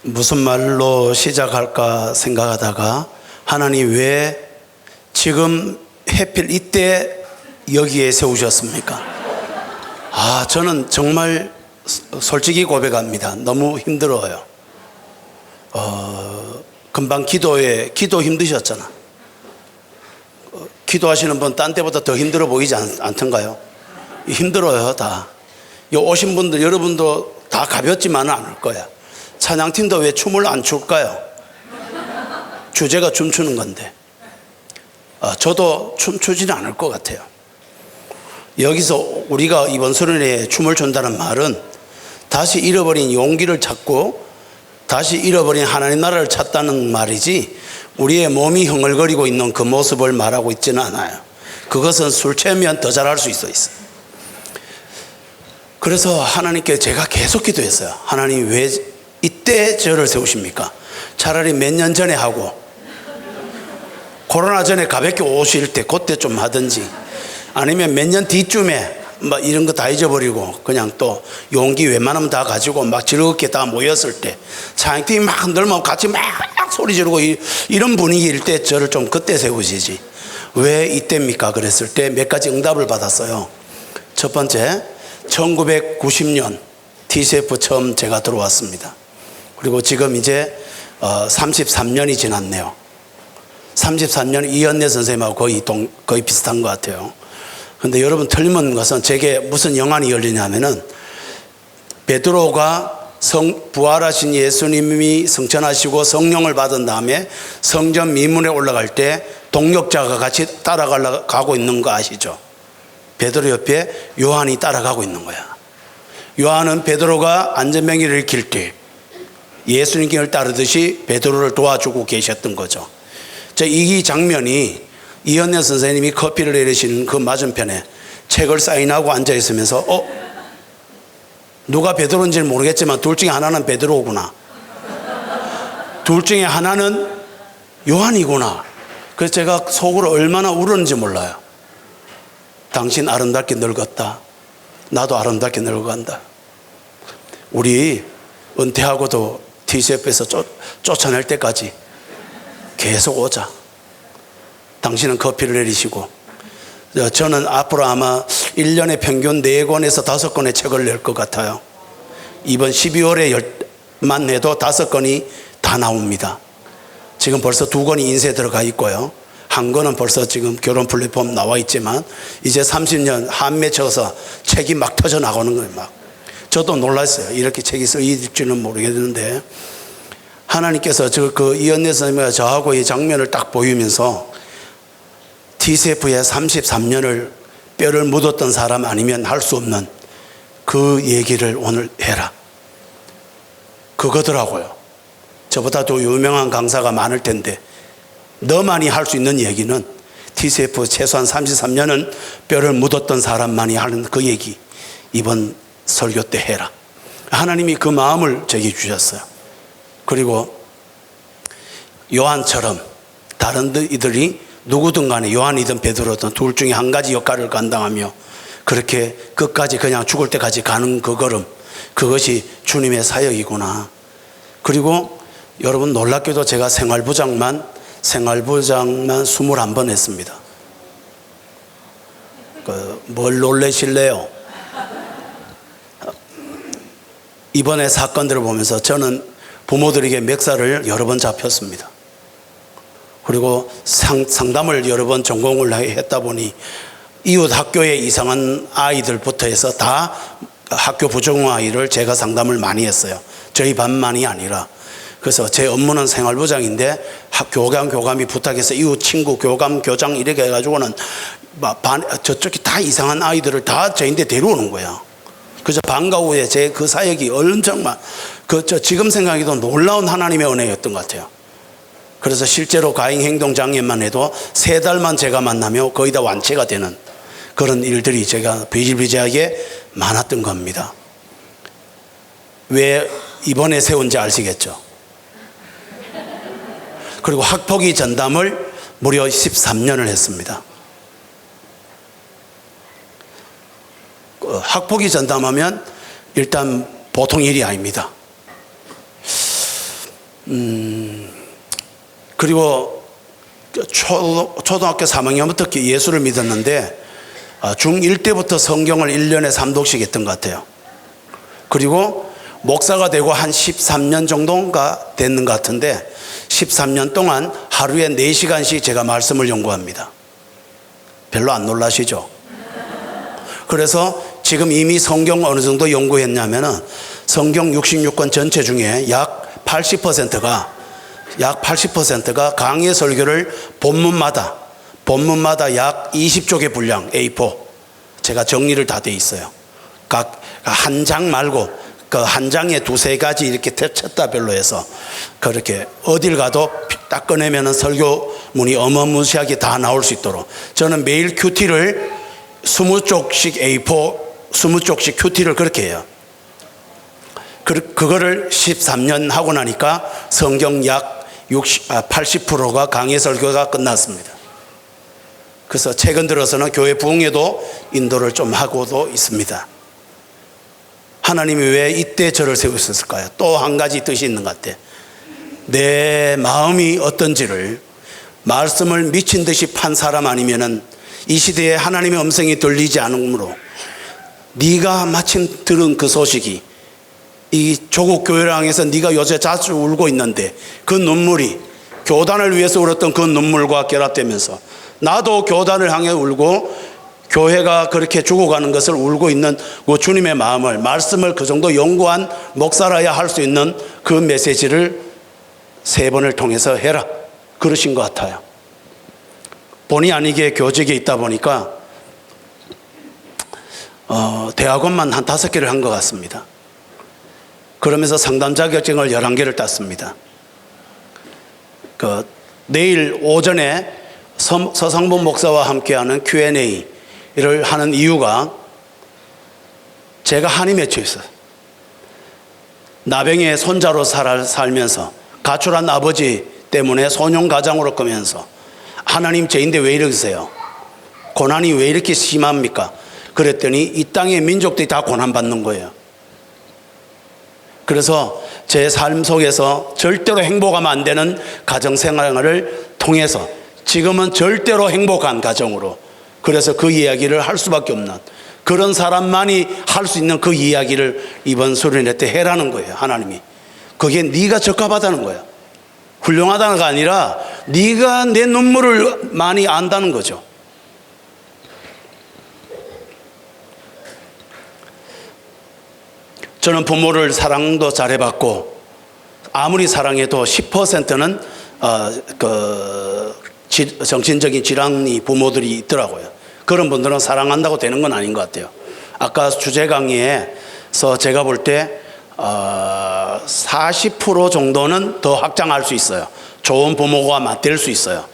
무슨 말로 시작할까 생각하다가 하나님 왜 지금 하필 이때 여기에 세우셨습니까? 저는 정말 솔직히 고백합니다. 너무 힘들어요. 금방 기도 힘드셨잖아. 기도하시는 분 딴 때보다 더 힘들어 보이지 않던가요? 힘들어요, 다. 오신 분들, 여러분도 다 가볍지만은 않을 거야. 찬양팀도 왜 춤을 안 출까요? 주제가 춤추는 건데. 저도 춤추지는 않을 것 같아요. 여기서 우리가 이번 수련회에 춤을 춘다는 말은 다시 잃어버린 용기를 찾고 다시 잃어버린 하나님 나라를 찾다는 말이지, 우리의 몸이 흥얼거리고 있는 그 모습을 말하고 있지는 않아요. 그것은 술 취하면 더 잘할 수 있어요. 그래서 하나님께 제가 계속 기도했어요. 하나님 왜 이때 저를 세우십니까? 차라리 몇 년 전에 하고 코로나 전에 가볍게 오실 때 그때 좀 하든지, 아니면 몇 년 뒤쯤에 막 이런 거 다 잊어버리고 그냥 또 용기 웬만하면 다 가지고 막 즐겁게 다 모였을 때 찬양팀이 막 흔들면 같이 막 소리 지르고 이런 분위기일 때 저를 좀 그때 세우시지 왜 이때입니까? 그랬을 때 몇 가지 응답을 받았어요. 첫 번째, 1990년 TCF 처음 제가 들어왔습니다. 그리고 지금 이제 33년이 지났네요. 33년 이현래 선생님하고 거의 비슷한 것 같아요. 근데 여러분, 틀린 것은 제게 무슨 영안이 열리냐면은, 베드로가 부활하신 예수님이 성천하시고 성령을 받은 다음에 성전 미문에 올라갈 때 동역자가 같이 따라가고 있는 거 아시죠? 베드로 옆에 요한이 따라가고 있는 거야. 요한은 베드로가 안전병기를 길 때 예수님을 따르듯이 베드로를 도와주고 계셨던 거죠. 이 장면이 이현래 선생님이 커피를 내리시는 그 맞은편에 책을 사인하고 앉아 있으면서 누가 베드로인지는 모르겠지만 둘 중에 하나는 베드로구나, 둘 중에 하나는 요한이구나. 그래서 제가 속으로 얼마나 울었는지 몰라요. 당신 아름답게 늙었다, 나도 아름답게 늙어간다. 우리 은퇴하고도 TCF에서 쫓아낼 때까지 계속 오자. 당신은 커피를 내리시고, 저는 앞으로 아마 1년에 평균 4권에서 5권의 책을 낼 것 같아요. 이번 12월에만 해도 5권이 다 나옵니다. 지금 벌써 2권이 인쇄 들어가 있고요. 한 권은 벌써 지금 결혼 플랫폼 나와 있지만, 이제 30년 한 맺혀서 책이 막 터져 나오는 거예요. 막. 저도 놀랐어요. 이렇게 책이 쓰일 줄은 모르겠는데, 하나님께서 그 이현래 선생님과 저하고 이 장면을 딱 보이면서 TCF에 33년을 뼈를 묻었던 사람 아니면 할 수 없는 그 얘기를 오늘 해라, 그거더라고요. 저보다 더 유명한 강사가 많을 텐데 너만이 할 수 있는 얘기는 TCF 최소한 33년은 뼈를 묻었던 사람만이 하는 그 얘기, 이번 설교 때 해라. 하나님이 그 마음을 제게 주셨어요. 그리고 요한처럼 다른 이들이 누구든 간에, 요한이든 베드로든 둘 중에 한 가지 역할을 감당하며 그렇게 끝까지 그냥 죽을 때까지 가는 그 걸음, 그것이 주님의 사역이구나. 그리고 여러분, 놀랍게도 제가 생활부장만 21번 했습니다. 뭘 놀라실래요? 이번에 사건들을 보면서 저는 부모들에게 멱살을 여러 번 잡혔습니다. 그리고 상담을 여러 번 전공을 했다 보니 이웃 학교에 이상한 아이들부터 해서 다 학교 부정 아이를 제가 상담을 많이 했어요. 저희 반만이 아니라. 그래서 제 업무는 생활부장인데 교감이 부탁해서 이웃 친구 교감 교장 이렇게 해가지고는 저쪽이 다 이상한 아이들을 다 저인데 데려오는 거야. 그래서 방과 후에 제 그 사역이 엄청난, 지금 생각해도 놀라운 하나님의 은혜였던 것 같아요. 그래서 실제로 가행 행동 장애만 해도 3달만 제가 만나며 거의 다 완치가 되는 그런 일들이 제가 비일비재하게 많았던 겁니다. 왜 이번에 세운지 아시겠죠? 그리고 학폭위 전담을 무려 13년을 했습니다. 학폭위 전담하면 일단 보통 일이 아닙니다. 그리고 초등학교 3학년부터 예수를 믿었는데 중1 때부터 성경을 1년에 3독씩 했던 것 같아요. 그리고 목사가 되고 한 13년 정도가 됐는 것 같은데 13년 동안 하루에 4시간씩 제가 말씀을 연구합니다. 별로 안 놀라시죠? 그래서 지금 이미 성경 어느 정도 연구했냐면은 성경 66권 전체 중에 약 80%가 강해 설교를 본문마다 약 20쪽의 분량 A4 제가 정리를 다 돼 있어요. 각 한 장 말고 그 한 장에 두세 가지 이렇게 쳤다 별로 해서 그렇게 어딜 가도 딱 꺼내면은 설교문이 어마무시하게 다 나올 수 있도록 저는 매일 큐티를 20쪽씩 A4 20쪽씩 큐티를 그렇게 해요. 그거를 13년 하고 나니까 성경 약 80%가 강해 설교가 끝났습니다. 그래서 최근 들어서는 교회 부흥에도 인도를 좀 하고도 있습니다. 하나님이 왜 이때 저를 세우셨을까요? 또 한 가지 뜻이 있는 것 같아요. 내 마음이 어떤지를 말씀을 미친 듯이 판 사람 아니면은 이 시대에 하나님의 음성이 들리지 않으므로 네가 마침 들은 그 소식이 이 조국 교회를 향해서 네가 요새 자주 울고 있는데 그 눈물이 교단을 위해서 울었던 그 눈물과 결합되면서 나도 교단을 향해 울고 교회가 그렇게 죽어가는 것을 울고 있는 그 주님의 마음을 말씀을 그 정도 연구한 목사라야 할 수 있는 그 메시지를 3번을 통해서 해라 그러신 것 같아요. 본의 아니게 교직에 있다 보니까 대학원만 한 5개를 한 것 같습니다. 그러면서 상담 자격증을 11개를 땄습니다. 내일 오전에 서상본 목사와 함께하는 Q&A를 하는 이유가 제가 한이 맺혀 있어요. 나병의 손자로 살면서 가출한 아버지 때문에 소년 가장으로 끄면서 하나님 죄인데 왜 이러세요? 고난이 왜 이렇게 심합니까? 그랬더니 이 땅의 민족들이 다 고난받는 거예요. 그래서 제 삶 속에서 절대로 행복하면 안 되는 가정생활을 통해서 지금은 절대로 행복한 가정으로 그래서 그 이야기를 할 수밖에 없는 그런 사람만이 할 수 있는 그 이야기를 이번 수련회 때 해라는 거예요. 하나님이 그게 네가 적합하다는 거예요. 훌륭하다는 게 아니라 네가 내 눈물을 많이 안다는 거죠. 저는 부모를 사랑도 잘해봤고 아무리 사랑해도 10%는 정신적인 질환이 부모들이 있더라고요. 그런 분들은 사랑한다고 되는 건 아닌 것 같아요. 아까 주제 강의에서 제가 볼 때 40% 정도는 더 확장할 수 있어요. 좋은 부모가 맞될 수 있어요.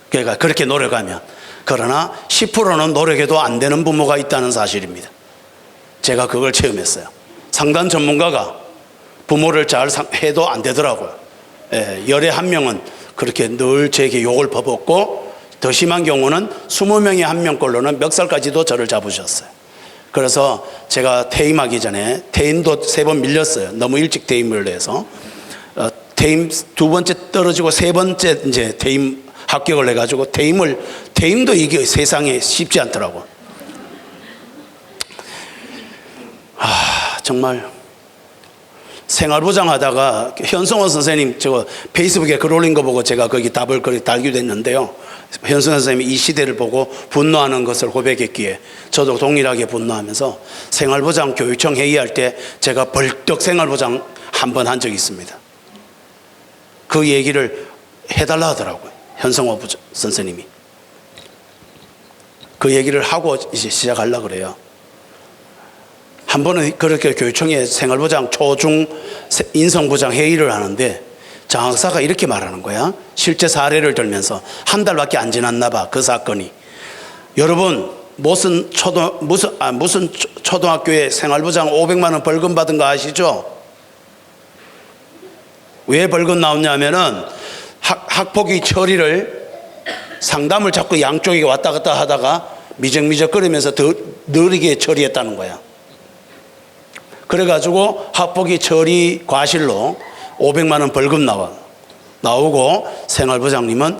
그러니까 그렇게 노력하면. 그러나 10%는 노력해도 안 되는 부모가 있다는 사실입니다. 제가 그걸 체험했어요. 상담 전문가가 부모를 잘 해도 안 되더라고요. 열에 한 명은 그렇게 늘 제게 욕을 퍼붓고 더 심한 경우는 20명에 한 명꼴로는 멱살까지도 저를 잡으셨어요. 그래서 제가 퇴임하기 전에 퇴임도 3번 밀렸어요. 너무 일찍 퇴임을 해서 퇴임 2번째 떨어지고 3번째 이제 퇴임 합격을 해가지고 퇴임도 이게 세상에 쉽지 않더라고. 정말 생활보장 하다가 현성원 선생님 저 페이스북에 글 올린 거 보고 제가 거기 답을 달기도 했는데요. 현성원 선생님이 이 시대를 보고 분노하는 것을 고백했기에 저도 동일하게 분노하면서 생활보장 교육청 회의할 때 제가 벌떡 생활보장 한 번 한 적이 있습니다. 그 얘기를 해달라 하더라고요. 현성원 선생님이. 그 얘기를 하고 이제 시작하려고 그래요. 한 번은 그렇게 교육청에 생활보장 초중 인성보장 회의를 하는데 장학사가 이렇게 말하는 거야. 실제 사례를 들면서 한 달밖에 안 지났나 봐. 그 사건이. 여러분 무슨 초등학교에 생활보장 500만 원 벌금 받은 거 아시죠? 왜 벌금 나왔냐면은 학폭위 처리를 상담을 자꾸 양쪽에 왔다 갔다 하다가 미적미적거리면서 더 느리게 처리했다는 거야. 그래가지고 학폭위 처리 과실로 500만 원 벌금 나오고 생활부장님은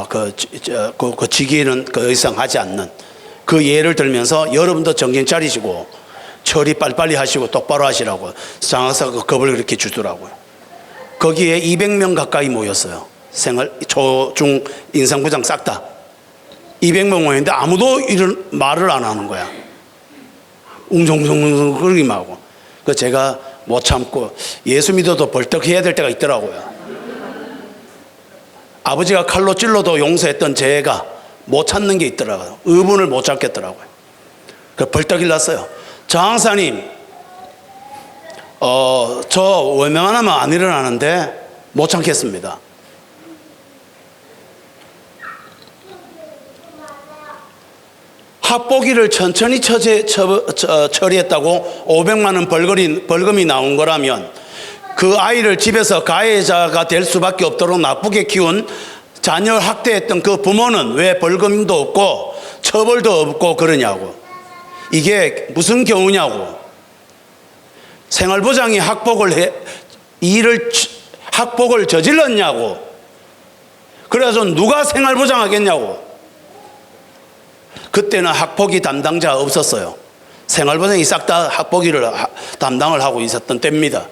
그 직위는 그 이상 하지 않는 그 예를 들면서 여러분도 정신 차리시고 처리 빨리빨리 하시고 똑바로 하시라고 장학사가 겁을 그렇게 주더라고요. 거기에 200명 가까이 모였어요. 초, 중, 인상부장 싹 다 200명 모였는데 아무도 이런 말을 안 하는 거야. 웅성웅성 그러기만 하고. 그 제가 못 참고 예수 믿어도 벌떡 해야 될 때가 있더라고요. 아버지가 칼로 찔러도 용서했던 제가 못 찾는 게 있더라고요. 의분을 못 찾겠더라고요. 그 벌떡 일났어요. 장사님, 저 웬만하면 안 일어나는데 못 참겠습니다. 학폭위를 천천히 처리했다고 500만 원 벌금이 나온 거라면 그 아이를 집에서 가해자가 될 수밖에 없도록 나쁘게 키운 자녀 학대했던 그 부모는 왜 벌금도 없고 처벌도 없고 그러냐고. 이게 무슨 경우냐고. 생활부장이 학폭을 저질렀냐고. 그래서 누가 생활부장 하겠냐고. 그때는 학폭위 담당자 없었어요. 생활부장이 싹 다 학폭위를 담당을 하고 있었던 때입니다.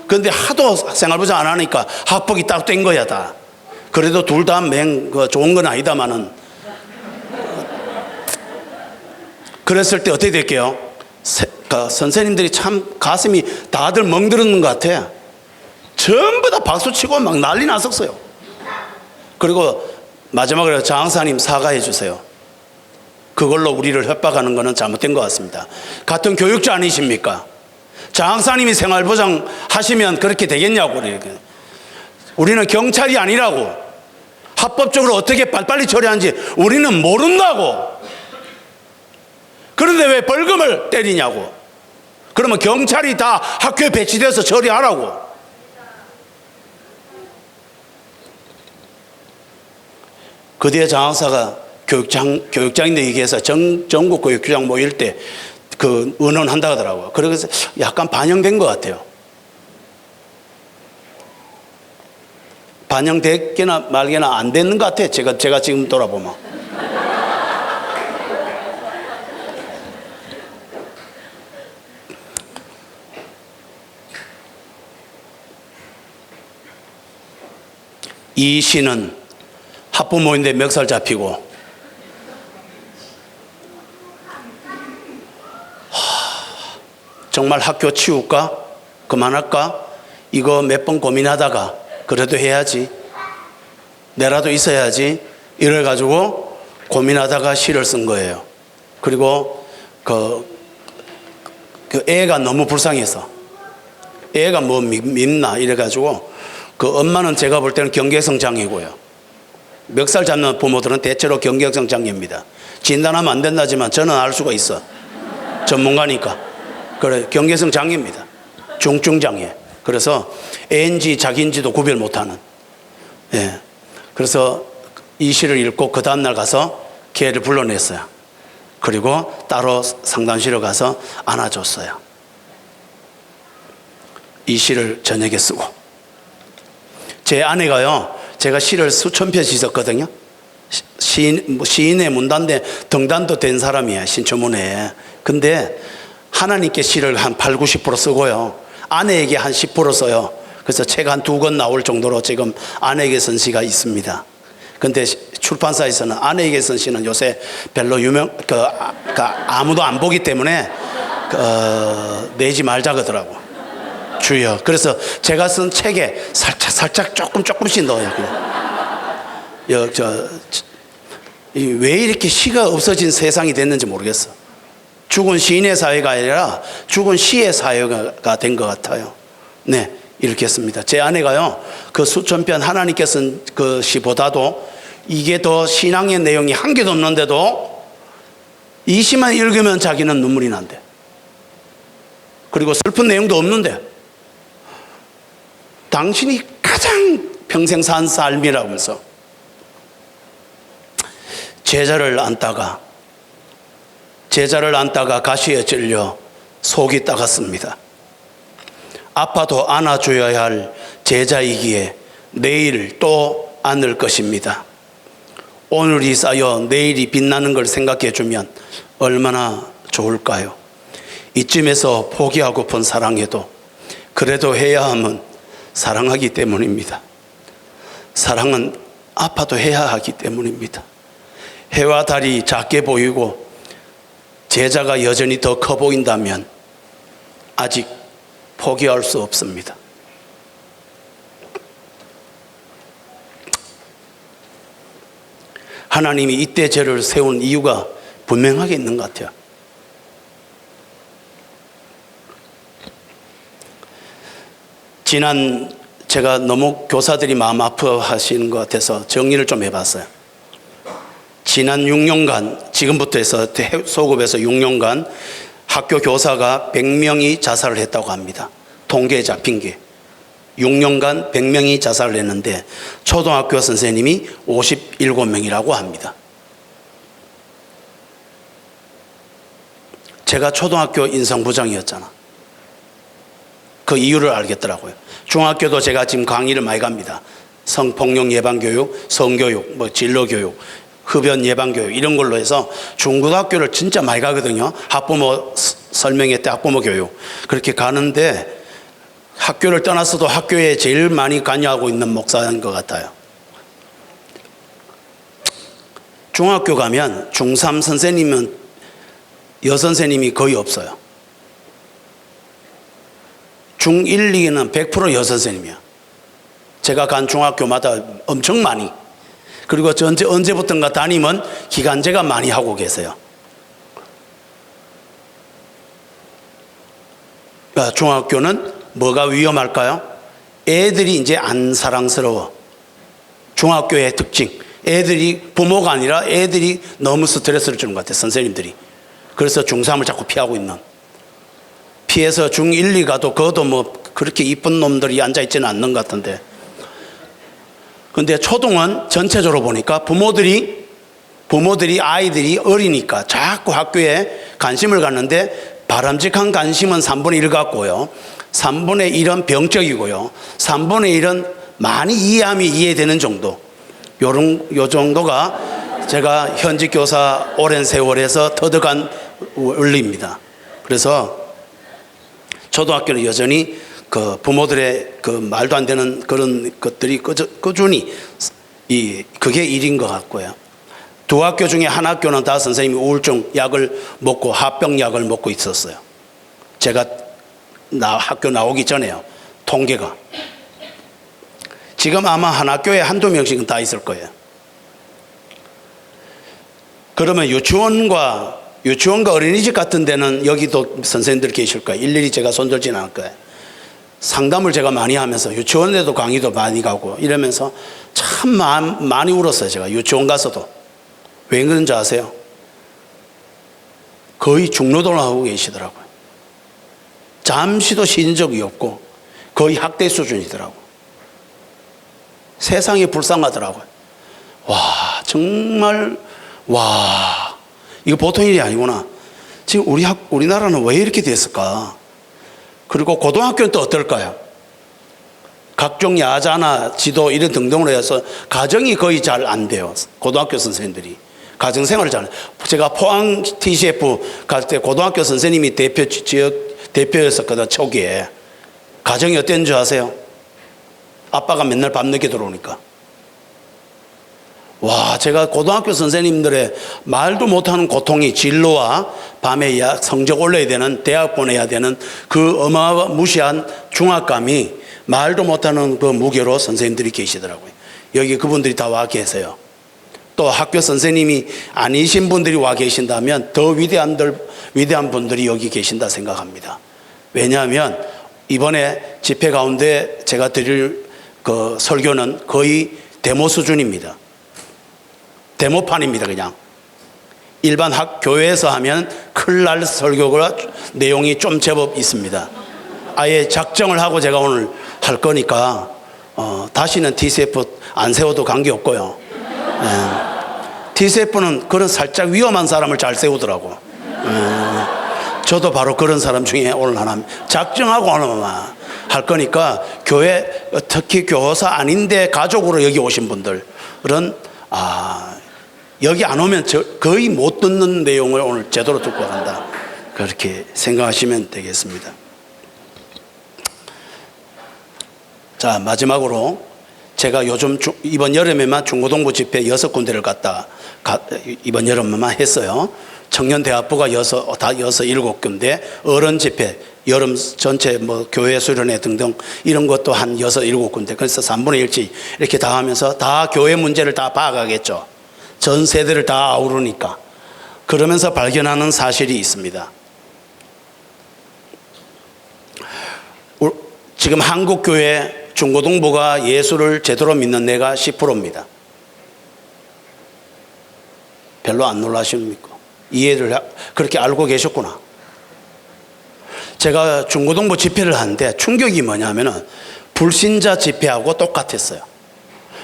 그런데 하도 생활부장 안 하니까 학폭이 딱 된 거야 다. 그래도 둘 다 좋은 건 아니다마는. 그랬을 때 어떻게 될게요? 선생님들이 참 가슴이 다들 멍들었는 것 같아. 전부 다 박수치고 막 난리 났었어요. 그리고 마지막으로 장사님 사과해 주세요. 그걸로 우리를 협박하는 것은 잘못된 것 같습니다. 같은 교육자 아니십니까? 장사님이 생활부장 하시면 그렇게 되겠냐고. 우리는 경찰이 아니라고. 합법적으로 어떻게 빨리빨리 처리하는지 우리는 모른다고. 그런데 왜 벌금을 때리냐고. 그러면 경찰이 다 학교에 배치돼서 처리하라고. 그 뒤에 장학사가 교육장인데 얘기해서 전국 교육장 모일 때 그 의논한다 하더라고요. 그래서 약간 반영된 것 같아요. 반영됐게나 말게나 안 되는 것 같아요. 제가 지금 돌아보면. 이 씨는 학부모인데 멱살 잡히고 정말 학교 치울까? 그만할까? 이거 몇 번 고민하다가 그래도 해야지. 내라도 있어야지. 이래가지고 고민하다가 시를 쓴 거예요. 그리고 그 애가 너무 불쌍해서 애가 뭐 믿나 이래가지고 그 엄마는 제가 볼 때는 경계성 장애고요. 멱살 잡는 부모들은 대체로 경계성 장애입니다. 진단하면 안 된다지만 저는 알 수가 있어. 전문가니까. 그래, 경계성 장애입니다. 중증 장애. 그래서 애인지 자기인지도 구별 못하는. 예. 그래서 이 시를 읽고 그 다음날 가서 걔를 불러냈어요. 그리고 따로 상담실에 가서 안아줬어요. 이 시를 저녁에 쓰고. 제 아내가요, 제가 시를 수천 편씩 썼거든요. 시인의 문단대 등단도 된 사람이에요, 신초문에. 근데 하나님께 시를 한 8, 90% 쓰고요. 아내에게 한 10% 써요. 그래서 책 한 2권 나올 정도로 지금 아내에게 쓴 시가 있습니다. 근데 출판사에서는 아내에게 쓴 시는 요새 별로 아무도 안 보기 때문에 내지 말자 그러더라고. 주여. 그래서 제가 쓴 책에 살짝 조금씩 넣어요. 왜 이렇게 시가 없어진 세상이 됐는지 모르겠어. 죽은 시인의 사회가 아니라 죽은 시의 사회가 된 것 같아요. 네, 이렇게 했습니다. 제 아내가요, 그 수천 편 하나님께 쓴 그 시보다도 이게 더 신앙의 내용이 한 개도 없는데도 이 시만 읽으면 자기는 눈물이 난대. 그리고 슬픈 내용도 없는데 당신이 가장 평생 산 삶이라면서 제자를 안다가 가시에 찔려 속이 따갔습니다. 아파도 안아줘야 할 제자이기에 내일 또 안을 것입니다. 오늘이 쌓여 내일이 빛나는 걸 생각해 주면 얼마나 좋을까요? 이쯤에서 포기하고픈 사랑해도 그래도 해야 함은 사랑하기 때문입니다. 사랑은 아파도 해야 하기 때문입니다. 해와 달이 작게 보이고 제자가 여전히 더 커 보인다면 아직 포기할 수 없습니다. 하나님이 이때 저를 세운 이유가 분명하게 있는 것 같아요. 지난 제가 너무 교사들이 마음 아파하시는 것 같아서 정리를 좀 해봤어요. 지난 6년간, 지금부터 해서 소급에서 6년간 학교 교사가 100명이 자살을 했다고 합니다. 통계에 잡힌 게 6년간 100명이 자살을 했는데 초등학교 선생님이 57명이라고 합니다. 제가 초등학교 인성부장이었잖아. 그 이유를 알겠더라고요. 중학교도 제가 지금 강의를 많이 갑니다. 성폭력 예방교육, 성교육, 진로교육, 흡연 예방교육 이런 걸로 해서 중고등학교를 진짜 많이 가거든요. 학부모 설명회 때 학부모 교육 그렇게 가는데 학교를 떠났어도 학교에 제일 많이 관여하고 있는 목사인 것 같아요. 중학교 가면 중3 선생님은 여선생님이 거의 없어요. 중1, 2는 100% 여선생님이야. 제가 간 중학교마다 엄청 많이. 그리고 언제부턴가 담임은 기간제가 많이 하고 계세요. 그러니까 중학교는 뭐가 위험할까요? 애들이 이제 안 사랑스러워. 중학교의 특징. 애들이 부모가 아니라 애들이 너무 스트레스를 주는 것 같아요. 선생님들이. 그래서 중3을 자꾸 피하고 있는. 피해서 중1, 2 가도 그것도 뭐 그렇게 이쁜 놈들이 앉아있지는 않는 것 같은데. 근데 초등은 전체적으로 보니까 부모들이 아이들이 어리니까 자꾸 학교에 관심을 갖는데 바람직한 관심은 3분의 1 갖고요. 3분의 1은 병적이고요. 3분의 1은 많이 이해함이 이해되는 정도. 요 정도가 제가 현직 교사 오랜 세월에서 터득한 원리입니다. 그래서 초등학교는 여전히 그 부모들의 그 말도 안 되는 그런 것들이 꾸준히 그게 일인 것 같고요. 두 학교 중에 한 학교는 다 선생님이 우울증 약을 먹고 합병 약을 먹고 있었어요. 제가 학교 나오기 전에요. 통계가. 지금 아마 한 학교에 한두 명씩은 다 있을 거예요. 그러면 유치원과 어린이집 같은 데는 여기도 선생님들 계실 거예요. 일일이 제가 손들지는 않을 거예요. 상담을 제가 많이 하면서 유치원에도 강의도 많이 가고 이러면서 참 많이 울었어요. 제가 유치원 가서도. 왜 그런지 아세요? 거의 중노동을 하고 계시더라고요. 잠시도 쉬는 적이 없고 거의 학대 수준이더라고요. 세상이 불쌍하더라고요. 와, 정말 와, 이거 보통 일이 아니구나. 지금 우리나라는 왜 이렇게 됐을까? 그리고 고등학교는 또 어떨까요? 각종 야자나 지도 이런 등등으로 해서 가정이 거의 잘 안 돼요. 고등학교 선생님들이. 가정생활을 잘. 제가 포항 TCF 갈 때 고등학교 선생님이 지역 대표였었거든, 초기에. 가정이 어땠는 줄 아세요? 아빠가 맨날 밤늦게 들어오니까. 와, 제가 고등학교 선생님들의 말도 못하는 고통이 진로와 밤에 성적 올려야 되는, 대학 보내야 되는 그 어마무시한 중압감이 말도 못하는 그 무게로 선생님들이 계시더라고요. 여기 그분들이 다 와 계세요. 또 학교 선생님이 아니신 분들이 와 계신다면 더 위대한 분들이 여기 계신다 생각합니다. 왜냐하면 이번에 집회 가운데 제가 드릴 그 설교는 거의 데모 수준입니다. 데모판입니다. 그냥 일반 교회에서 하면 큰일 날 설교가 내용이 좀 제법 있습니다. 아예 작정을 하고 제가 오늘 할 거니까 다시는 TCF 안 세워도 관계없고요. TCF는 그런 살짝 위험한 사람을 잘 세우더라고. 저도 바로 그런 사람 중에 오늘 하나 작정하고 오늘만 할 거니까 교회 특히 교사 아닌데 가족으로 여기 오신 분들은 여기 안 오면 거의 못 듣는 내용을 오늘 제대로 듣고 간다. 그렇게 생각하시면 되겠습니다. 자, 마지막으로 제가 요즘 이번 여름에만 중고등부 집회 6군데를 이번 여름에만 했어요. 청년대학부가 다 7군데, 어른 집회, 여름 전체 교회 수련회 등등 이런 것도 한 7군데. 그래서 3분의 1씩 이렇게 다 하면서 다 교회 문제를 다 봐가겠죠. 전 세대를 다 아우르니까. 그러면서 발견하는 사실이 있습니다. 지금 한국교회 중고등부가 예수를 제대로 믿는 애가 10%입니다. 별로 안 놀라십니까? 이해를 그렇게 알고 계셨구나. 제가 중고등부 집회를 하는데 충격이 뭐냐면은 불신자 집회하고 똑같았어요.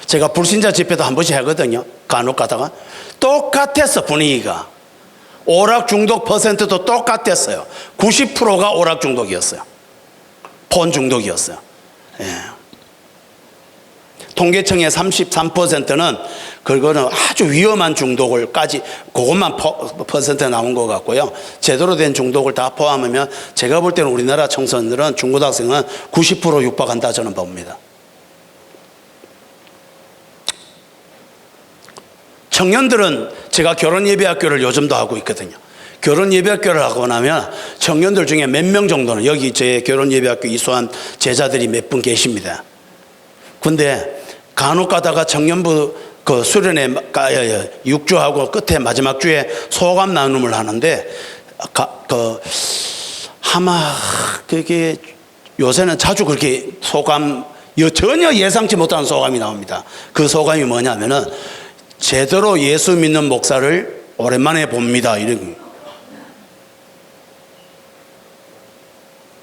제가 불신자 집회도 한 번씩 하거든요. 간혹 가다가 똑같았어. 분위기가 오락 중독 퍼센트도 똑같았어요. 90%가 오락 중독이었어요. 폰 중독이었어요. 예. 통계청의 33%는 그거는 아주 위험한 중독을까지 그것만 퍼센트 나온 것 같고요. 제대로 된 중독을 다 포함하면 제가 볼 때는 우리나라 청소년들은 중고등학생은 90% 육박한다 저는 봅니다. 청년들은 제가 결혼예배학교를 요즘도 하고 있거든요. 결혼예배학교를 하고 나면 청년들 중에 몇 명 정도는 여기 제 결혼예배학교 이수한 제자들이 몇 분 계십니다. 근데 간혹 가다가 청년부 그 수련회 6주하고 끝에 마지막 주에 소감 나눔을 하는데 아마 그게 요새는 자주 그렇게 소감 전혀 예상치 못한 소감이 나옵니다. 그 소감이 뭐냐면은 제대로 예수 믿는 목사를 오랜만에 봅니다.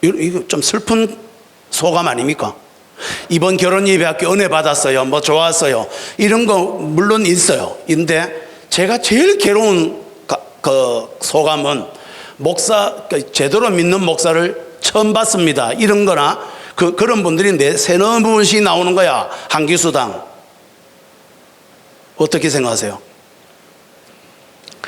이거 좀 슬픈 소감 아닙니까? 이번 결혼예배학교 은혜 받았어요. 뭐 좋았어요. 이런 거 물론 있어요. 근데 제가 제일 괴로운 그 소감은 제대로 믿는 목사를 처음 봤습니다. 이런 거나 그런 분들이 세너 분씩 나오는 거야. 한 기수당. 어떻게 생각하세요?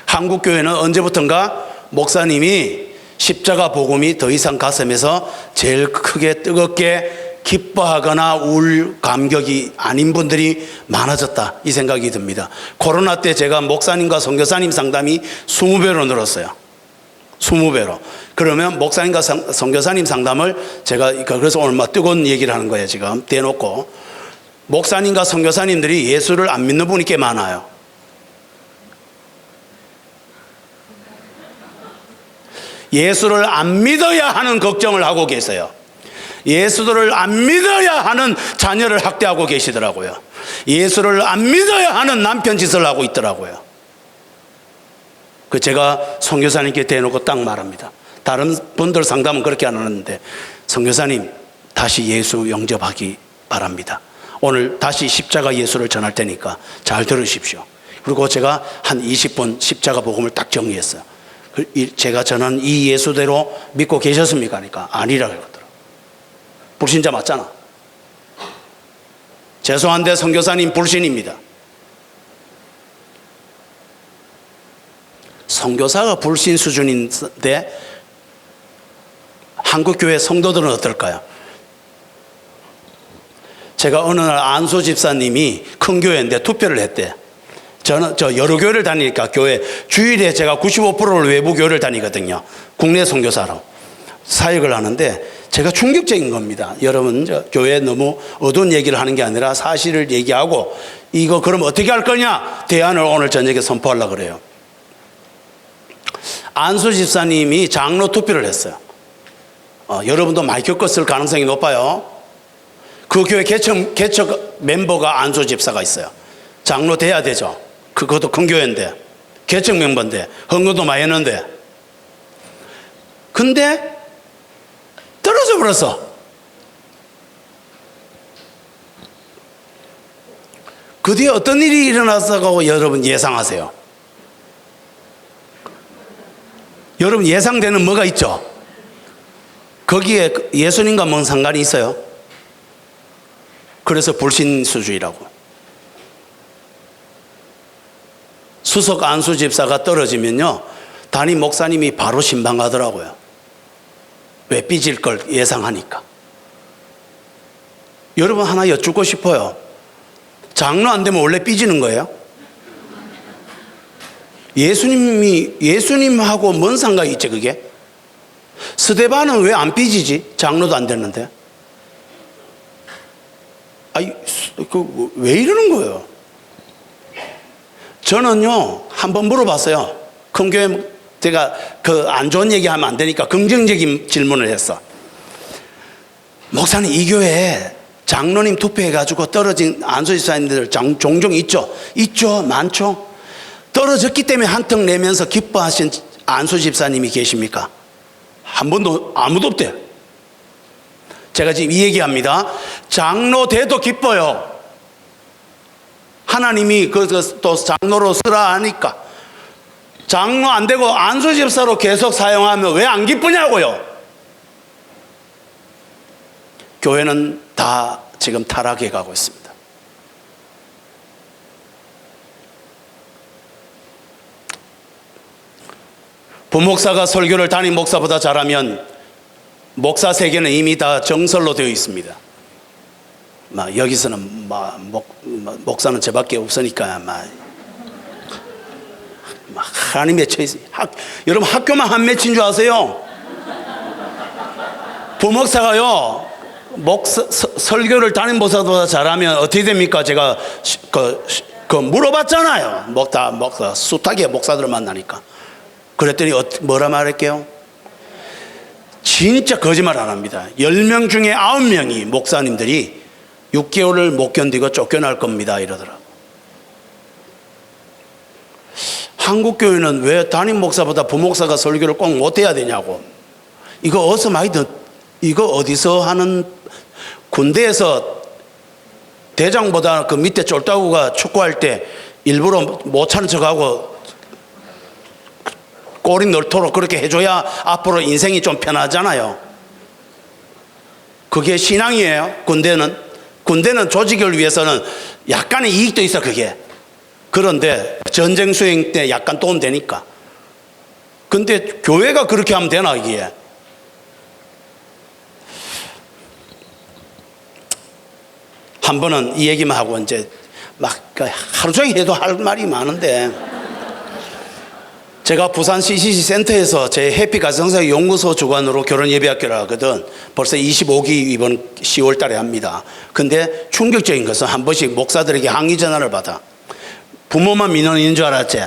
한국교회는 언제부턴가 목사님이 십자가 복음이 더 이상 가슴에서 제일 크게 뜨겁게 기뻐하거나 울 감격이 아닌 분들이 많아졌다 이 생각이 듭니다. 코로나 때 제가 목사님과 선교사님 상담이 20배로 늘었어요. 20배로. 그러면 목사님과 선교사님 상담을 제가 그래서 오늘 막 뜨거운 얘기를 하는 거예요. 지금 대놓고 목사님과 선교사님들이 예수를 안 믿는 분이 꽤 많아요. 예수를 안 믿어야 하는 걱정을 하고 계세요. 예수를 안 믿어야 하는 자녀를 학대하고 계시더라고요. 예수를 안 믿어야 하는 남편 짓을 하고 있더라고요. 제가 선교사님께 대놓고 딱 말합니다. 다른 분들 상담은 그렇게 안 하는데 선교사님 다시 예수 영접하기 바랍니다. 오늘 다시 십자가 예수를 전할 테니까 잘 들으십시오. 그리고 제가 한 20분 십자가 복음을 딱 정리했어요. 제가 전한 이 예수대로 믿고 계셨습니까? 하니까 아니라고 그러더라고요. 불신자 맞잖아. 죄송한데 선교사님 불신입니다. 선교사가 불신 수준인데 한국교회 성도들은 어떨까요? 제가 어느 날 안수 집사님이 큰 교회인데 투표를 했대. 저는 여러 교회를 다니니까 교회 주일에 제가 95%를 외부 교회를 다니거든요. 국내 선교사로 사역을 하는데 제가 충격적인 겁니다. 여러분 교회에 너무 어두운 얘기를 하는 게 아니라 사실을 얘기하고 이거 그럼 어떻게 할 거냐 대안을 오늘 저녁에 선포하려고 그래요. 안수 집사님이 장로 투표를 했어요. 여러분도 많이 겪었을 가능성이 높아요. 그 교회 개척 멤버가 안수 집사가 있어요. 장로 돼야 되죠. 그것도 큰 교회인데 개척 멤버인데 헌금도 많이 했는데 근데 떨어져 버렸어. 그 뒤에 어떤 일이 일어났다고 여러분 예상하세요? 여러분 예상되는 뭐가 있죠? 거기에 예수님과 뭔 상관이 있어요? 그래서 불신수주의라고. 수석 안수 집사가 떨어지면요, 담임 목사님이 바로 신방 가더라고요. 왜? 삐질 걸 예상하니까. 여러분 하나 여쭙고 싶어요. 장로 안 되면 원래 삐지는 거예요? 예수님하고 뭔 상관이 있지 그게? 스데반은 왜 안 삐지지? 장로도 안 됐는데. 아니, 왜 이러는 거예요? 저는요, 한번 물어봤어요. 큰 교회, 제가 안 좋은 얘기 하면 안 되니까 긍정적인 질문을 했어. 목사님, 이 교회에 장로님 투표해가지고 떨어진 안수집사님들 종종 있죠? 있죠? 많죠? 떨어졌기 때문에 한턱 내면서 기뻐하신 안수집사님이 계십니까? 한 번도, 아무도 없대요. 제가 지금 이 얘기합니다. 장로 돼도 기뻐요. 하나님이 또 장로로 쓰라 하니까. 장로 안 되고 안수집사로 계속 사용하면 왜 안 기쁘냐고요. 교회는 다 지금 타락해 가고 있습니다. 부목사가 설교를 담임 목사보다 잘하면 목사 세계는 이미 다 정설로 되어 있습니다. 여기서는 목사는 저밖에 없으니까 하나님 맺혀 있어요. 여러분 학교만 한 맺힌 줄 아세요? 부목사가요, 설교를 담임 목사보다 잘하면 어떻게 됩니까? 제가 물어봤잖아요. 목사 수탁의 목사들을 만나니까. 그랬더니 뭐라 말할게요? 진짜 거짓말 안 합니다. 10명 중에 9명이 목사님들이 6개월을 못 견디고 쫓겨날 겁니다 이러더라고요. 한국교회는 왜 담임 목사보다 부목사가 설교를 꼭 못해야 되냐고. 이거 어디서 많이 이거 어디서 하는, 군대에서 대장보다 그 밑에 쫄따구가 축구할 때 일부러 못 차는 척하고 꼬리 넓도록 그렇게 해줘야 앞으로 인생이 좀 편하잖아요. 그게 신앙이에요. 군대는 조직을 위해서는 약간의 이익도 있어 그게. 그런데 전쟁 수행 때 약간 도움되니까. 근데 교회가 그렇게 하면 되나 이게? 한 번은 이 얘기만 하고 이제 하루 종일 해도 할 말이 많은데, 제가 부산 CCC 센터에서 제 해피 가정사역 연구소 주관으로 결혼 예배학교를 하거든. 벌써 25기 이번 10월 달에 합니다. 근데 충격적인 것은 한 번씩 목사들에게 항의 전화를 받아. 부모만 민원인 줄 알았지?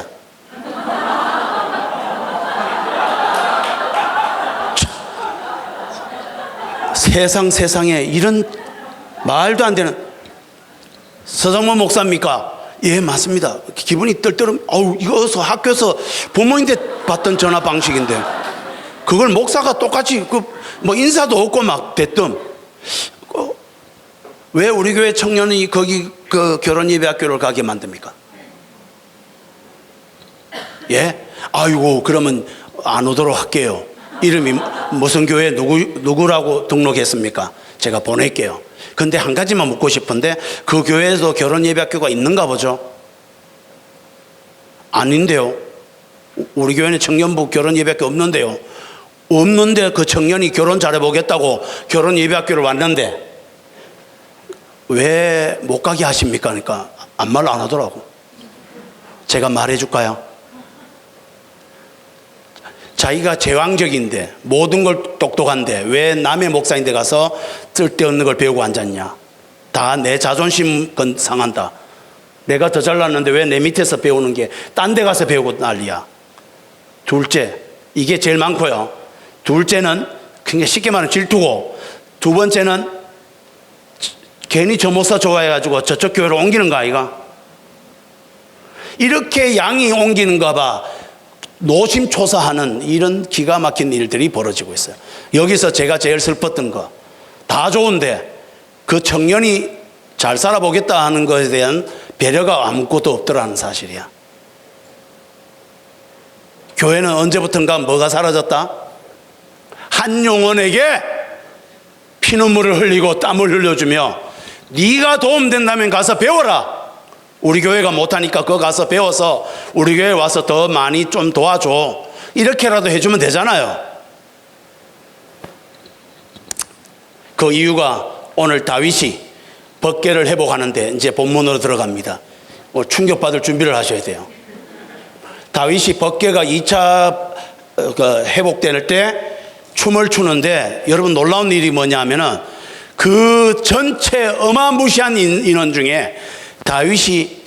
세상에 이런 말도 안 되는. 서정모 목사입니까? 예, 맞습니다. 기분이 떨떠름. 이거 어서 학교에서 부모님한테 받던 전화 방식인데 그걸 목사가 똑같이 인사도 없고 막 됐던. 왜 우리 교회 청년이 거기 결혼 예배 학교를 가게 만듭니까? 예? 아이고, 그러면 안 오도록 할게요. 이름이 무슨 교회 누구라고 등록했습니까? 제가 보낼게요. 근데 한 가지만 묻고 싶은데, 그 교회에도 결혼 예배학교가 있는가 보죠? 아닌데요. 우리 교회는 청년부 결혼 예배학교 없는데요. 없는데 그 청년이 결혼 잘해보겠다고 결혼 예배학교를 왔는데 왜 못 가게 하십니까? 그러니까 아무 말 안 하더라고. 제가 말해줄까요? 자기가 제왕적인데 모든 걸 똑똑한데 왜 남의 목사인데 가서 쓸데없는 걸 배우고 앉았냐. 다 내 자존심 상한다. 내가 더 잘났는데 왜 내 밑에서 배우는 게 딴 데 가서 배우고 난리야. 둘째, 이게 제일 많고요. 둘째는 그냥 쉽게 말하면 질투고, 두 번째는 괜히 저 목사 좋아해가지고 저쪽 교회로 옮기는 거 아이가? 이렇게 양이 옮기는가 봐 노심초사하는 이런 기가 막힌 일들이 벌어지고 있어요. 여기서 제가 제일 슬펐던 거, 다 좋은데 그 청년이 잘 살아보겠다 하는 것에 대한 배려가 아무것도 없더라는 사실이야. 교회는 언제부턴가 뭐가 사라졌다? 한 영혼에게 피눈물을 흘리고 땀을 흘려주며 네가 도움된다면 가서 배워라. 우리 교회가 못하니까 그거 가서 배워서 우리 교회에 와서 더 많이 좀 도와줘. 이렇게라도 해주면 되잖아요. 그 이유가 오늘 다윗이 법궤를 회복하는데 이제 본문으로 들어갑니다. 충격받을 준비를 하셔야 돼요. 다윗이 법궤가 2차 회복될 때 춤을 추는데 여러분 놀라운 일이 뭐냐 하면은 그 전체 어마무시한 인원 중에 다윗이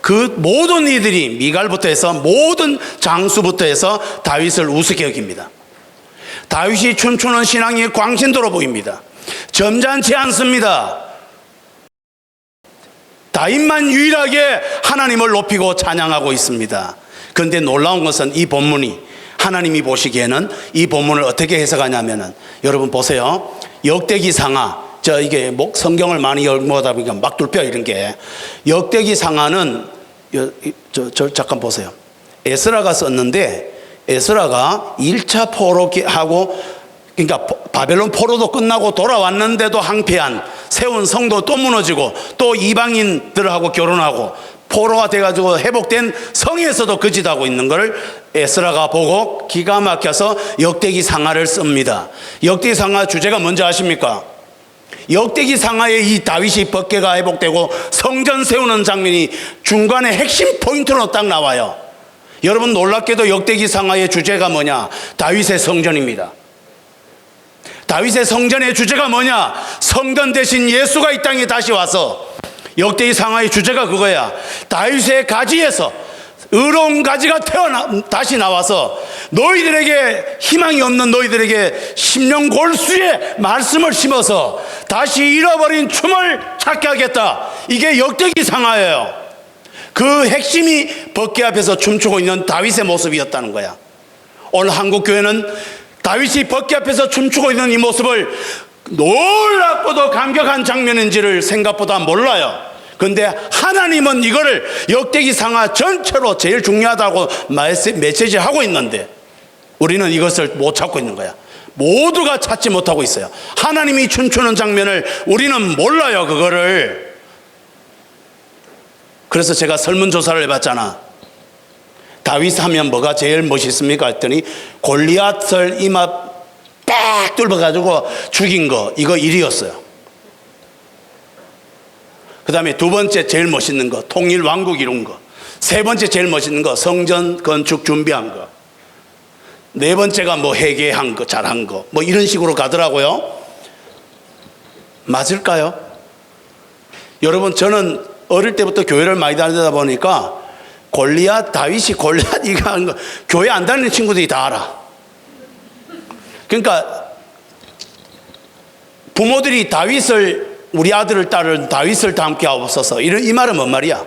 그 모든 이들이 미갈부터 해서 모든 장수부터 해서 다윗을 우습게 여깁니다. 다윗이 춤추는 신앙이 광신도로 보입니다. 점잖지 않습니다. 다윗만 유일하게 하나님을 높이고 찬양하고 있습니다. 그런데 놀라운 것은 이 본문이 하나님이 보시기에는 이 본문을 어떻게 해석하냐면은 여러분 보세요. 역대기 상하, 이게 성경을 많이 읽어보다 보니까 막 뚫려 이런 게. 역대기 상하는 잠깐 보세요. 에스라가 썼는데 에스라가 1차 포로하고 그러니까 바벨론 포로도 끝나고 돌아왔는데도 항폐한 세운 성도 또 무너지고 또 이방인들하고 결혼하고 포로가 돼가지고 회복된 성에서도 거짓하고 있는 걸 에스라가 보고 기가 막혀서 역대기 상하를 씁니다. 역대기 상하 주제가 뭔지 아십니까? 역대기 상하에 이 다윗이 법궤가 회복되고 성전 세우는 장면이 중간에 핵심 포인트로 딱 나와요. 여러분 놀랍게도 역대기 상하의 주제가 뭐냐? 다윗의 성전입니다. 다윗의 성전의 주제가 뭐냐? 성전 대신 예수가 이 땅에 다시 와서 역대기 상하의 주제가 그거야. 다윗의 가지에서 의로운 가지가 다시 나와서 너희들에게 희망이 없는 너희들에게 심령 골수에 말씀을 심어서 다시 잃어버린 춤을 찾게 하겠다. 이게 역대기 상하예요. 그 핵심이 법궤 앞에서 춤추고 있는 다윗의 모습이었다는 거야. 오늘 한국교회는 다윗이 법궤 앞에서 춤추고 있는 이 모습을 놀랍고도 감격한 장면인지를 생각보다 몰라요. 그런데 하나님은 이거를 역대기 상하 전체로 제일 중요하다고 메시지를 하고 있는데 우리는 이것을 못 찾고 있는 거야. 모두가 찾지 못하고 있어요. 하나님이 춤추는 장면을 우리는 몰라요. 그거를. 그래서 제가 설문조사를 해봤잖아. 다윗 하면 뭐가 제일 멋있습니까? 했더니 골리앗을 이마 딱 뚫어가지고 죽인 거, 이거 1위였어요. 그 다음에 두 번째 제일 멋있는 거 통일 왕국 이룬 거, 세 번째 제일 멋있는 거 성전 건축 준비한 거, 네 번째가 뭐 회개한 거, 잘한 거, 뭐 이런 식으로 가더라고요. 맞을까요? 여러분 저는 어릴 때부터 교회를 많이 다니다 보니까 다윗이 골리앗 이거 하는 거 교회 안 다니는 친구들이 다 알아. 그러니까 부모들이 우리 아들을 딸을 다윗을 닮게 하옵소서 이 말은 뭔 말이야?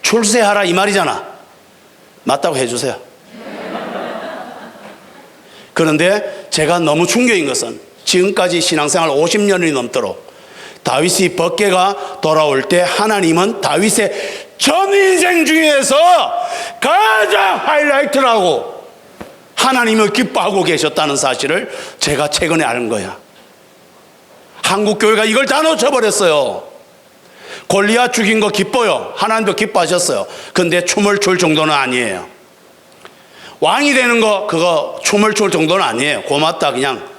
출세하라 이 말이잖아. 맞다고 해주세요. 그런데 제가 너무 충격인 것은 지금까지 신앙생활 50년이 넘도록 다윗이 법궤가 돌아올 때 하나님은 다윗의 전 인생 중에서 가장 하이라이트라고 하나님을 기뻐하고 계셨다는 사실을 제가 최근에 아는 거야. 한국교회가 이걸 다 놓쳐버렸어요. 골리앗 죽인 거 기뻐요. 하나님도 기뻐하셨어요. 근데 춤을 출 정도는 아니에요. 왕이 되는 거 그거 춤을 출 정도는 아니에요. 고맙다 그냥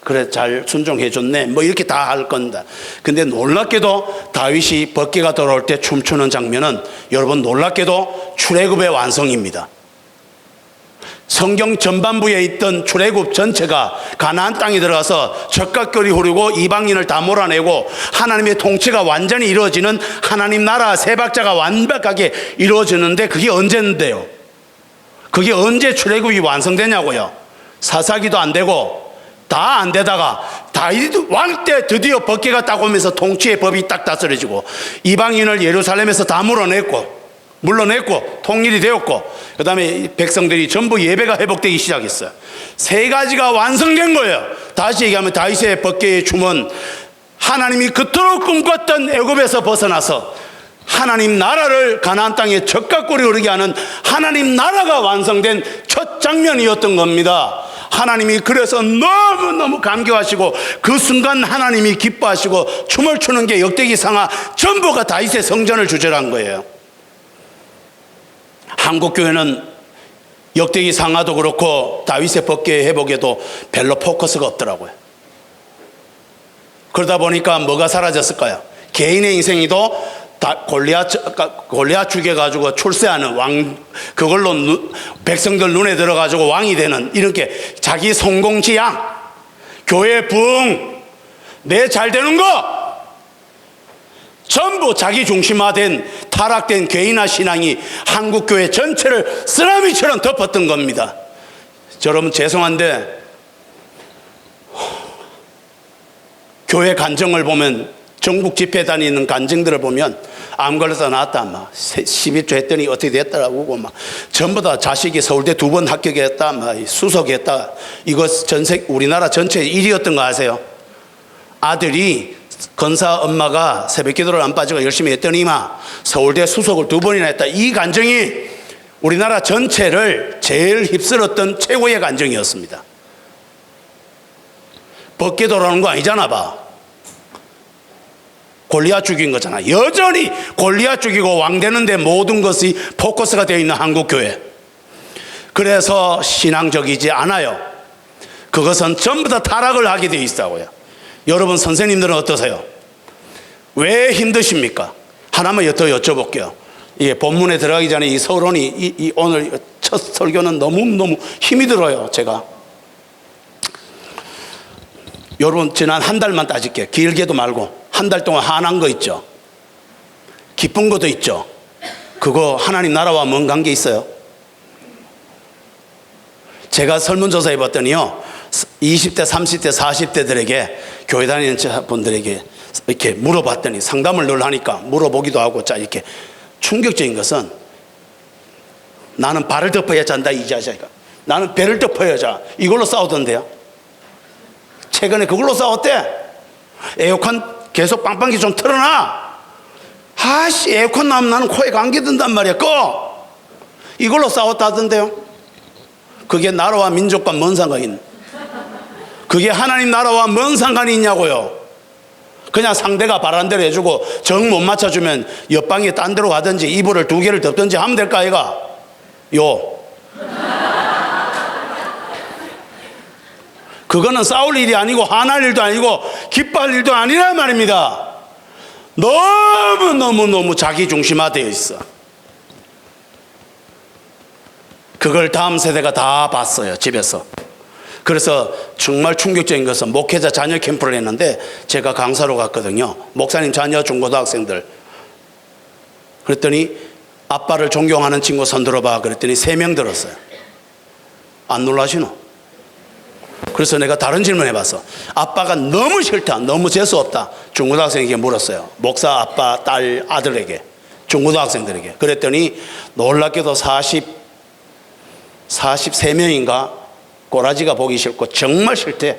그래 잘 순종해 줬네 뭐 이렇게 다 할 건다. 근데 놀랍게도 다윗이 법궤가 돌아올 때 춤추는 장면은 여러분 놀랍게도 출애굽의 완성입니다. 성경 전반부에 있던 출애굽 전체가 가나안 땅에 들어가서 젖각결이 흐르고 이방인을 다 몰아내고 하나님의 통치가 완전히 이루어지는 하나님 나라 세 박자가 완벽하게 이루어지는데 그게 언제인데요? 그게 언제 출애굽이 완성되냐고요? 사사기도 안 되고 다 안 되다가 다윗 왕 때 드디어 법궤가 딱 오면서 통치의 법이 딱 다스려지고 이방인을 예루살렘에서 다 물러냈고 통일이 되었고 그 다음에 백성들이 전부 예배가 회복되기 시작했어요. 세 가지가 완성된 거예요. 다시 얘기하면 다윗의 법궤의 춤은 하나님이 그토록 꿈꿨던 애굽에서 벗어나서 하나님 나라를 가나안 땅에 적각골이 오르게 하는 하나님 나라가 완성된 첫 장면이었던 겁니다. 하나님이 그래서 너무너무 감격하시고 그 순간 하나님이 기뻐하시고 춤을 추는 게 역대기 상하 전부가 다윗의 성전을 주제로 한 거예요. 한국교회는 역대기 상하도 그렇고 다윗의 법궤 회복에도 별로 포커스가 없더라고요. 그러다 보니까 뭐가 사라졌을까요? 개인의 인생이도 골리앗 죽여가지고 출세하는 왕, 그걸로 백성들 눈에 들어가지고 왕이 되는, 이렇게 자기 성공지향, 교회 부흥, 내 잘 되는 거 전부 자기 중심화된 타락된 개인화 신앙이 한국교회 전체를 쓰나미처럼 덮었던 겁니다. 여러분 죄송한데 교회 간증을 보면, 전국 집회 다니는 간증들을 보면 암 걸려서 나왔다, 막 11조 했더니 어떻게 됐더라고, 막 전부 다 자식이 서울대 2번 합격했다, 막 수석했다. 이거 우리나라 전체 1위였던 거 아세요? 아들이 건사 엄마가 새벽 기도를 안 빠지고 열심히 했더니만 서울대 수석을 2번이나 했다. 이 간증이 우리나라 전체를 제일 휩쓸었던 최고의 간증이었습니다. 법궤도라는 거 아니잖아 봐. 골리앗 죽인 거잖아. 여전히 골리앗 죽이고 왕 되는데 모든 것이 포커스가 되어 있는 한국교회. 그래서 신앙적이지 않아요. 그것은 전부 다 타락을 하게 되어 있다고요. 여러분 선생님들은 어떠세요? 왜 힘드십니까? 하나만 더 여쭤볼게요. 예, 본문에 들어가기 전에 이 서론이 오늘 첫 설교는 너무너무 힘이 들어요. 제가 여러분 지난 한 달만 따질게요. 길게도 말고. 한 달 동안 화난 거 있죠? 기쁜 것도 있죠? 그거 하나님 나라와 뭔 관계 있어요? 제가 설문조사 해봤더니요, 20대, 30대, 40대들에게, 교회 다니는 분들에게 이렇게 물어봤더니, 상담을 늘 하니까 물어보기도 하고, 자, 이렇게 충격적인 것은, 나는 발을 덮어야 잔다, 이 자식아. 나는 배를 덮어야 자. 이걸로 싸우던데요. 최근에 그걸로 싸웠대. 에어컨 계속 빵빵히 좀 틀어놔. 아씨, 에어컨 나오면 나는 코에 감기 든단 말이야. 꺼. 이걸로 싸웠다던데요. 그게 나라와 민족과 뭔 상관이 있는? 그게 하나님 나라와 뭔 상관이 있냐고요. 그냥 상대가 바란 대로 해주고 정 못 맞춰주면 옆방에 딴 데로 가든지 이불을 2개를 덮든지 하면 될까 아이가? 그거는 싸울 일이 아니고 화날 일도 아니고 기뻐할 일도 아니란 말입니다. 너무 자기 중심화되어 있어. 그걸 다음 세대가 다 봤어요, 집에서. 그래서 정말 충격적인 것은 목회자 자녀 캠프를 했는데 제가 강사로 갔거든요. 목사님 자녀 중고등학생들. 그랬더니 아빠를 존경하는 친구 손 들어봐 그랬더니 3명 들었어요. 안 놀라시노? 그래서 내가 다른 질문 해봤어. 아빠가 너무 싫다, 너무 재수없다, 중고등학생에게 물었어요. 목사 아빠, 딸, 아들에게, 중고등학생들에게. 그랬더니 놀랍게도 43명인가 꼬라지가 보기 싫고 정말 싫대.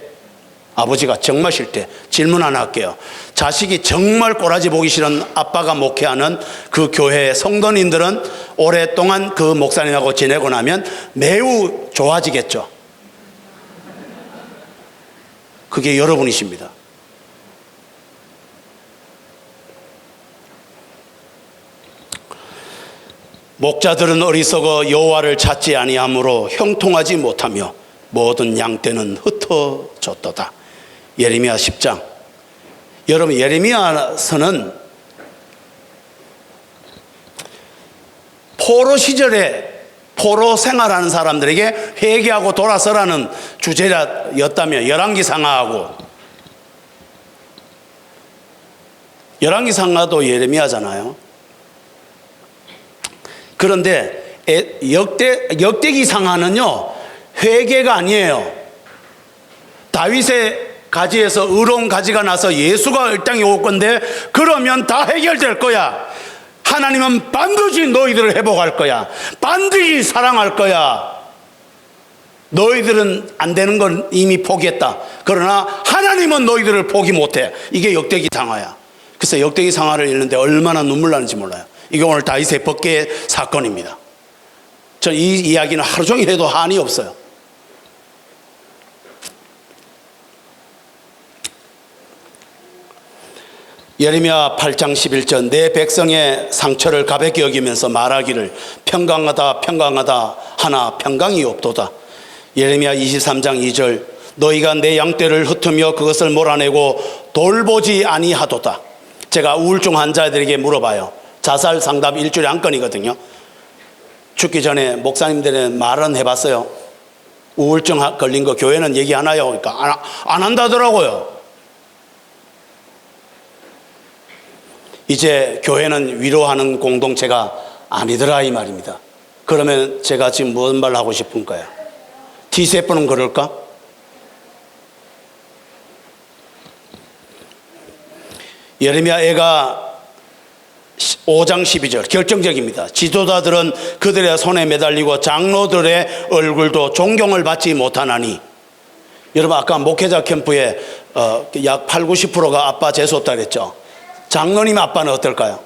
아버지가 정말 싫대. 질문 하나 할게요. 자식이 정말 꼬라지 보기 싫은 아빠가 목회하는 그 교회의 성도님들은 오랫동안 그 목사님하고 지내고 나면 매우 좋아지겠죠. 그게 여러분이십니다. 목자들은 어리석어 여호와를 찾지 아니하므로 형통하지 못하며 모든 양떼는 흩어졌도다. 예레미야 10장. 여러분 예레미야서는 포로 시절에 포로 생활하는 사람들에게 회개하고 돌아서라는 주제였다며 열왕기상하하고 열왕기상하도 예레미야잖아요. 그런데 역대기상하는요 회개가 아니에요. 다윗의 가지에서 의로운 가지가 나서 예수가 이 땅에 올 건데 그러면 다 해결될 거야. 하나님은 반드시 너희들을 회복할 거야. 반드시 사랑할 거야. 너희들은 안 되는 건 이미 포기했다. 그러나 하나님은 너희들을 포기 못해. 이게 역대기상하야. 그래서 역대기 상하를 읽는데 얼마나 눈물 나는지 몰라요. 이게 오늘 다윗의 법궤 사건입니다. 저는 이 이야기는 하루 종일 해도 한이 없어요. 예레미야 8장 11절 내 백성의 상처를 가볍게 여기면서 말하기를 평강하다 평강하다 하나 평강이 없도다. 예레미야 23장 2절 너희가 내 양떼를 흩으며 그것을 몰아내고 돌보지 아니하도다. 제가 우울증 환자들에게 물어봐요. 자살 상담 일주일에 한 건이거든요. 죽기 전에 목사님들은 말은 해봤어요. 우울증 걸린 거 교회는 얘기 안 하요. 그러니까 안 한다더라고요. 이제 교회는 위로하는 공동체가 아니더라 이 말입니다. 그러면 제가 지금 무슨 말 하고 싶은가요? T세포는 그럴까? 예레미야 애가 5장 12절 결정적입니다. 지도자들은 그들의 손에 매달리고 장로들의 얼굴도 존경을 받지 못하나니. 여러분 아까 목회자 캠프에 약 8, 90%가 아빠 재수없다 그랬죠. 장로님 아빠는 어떨까요?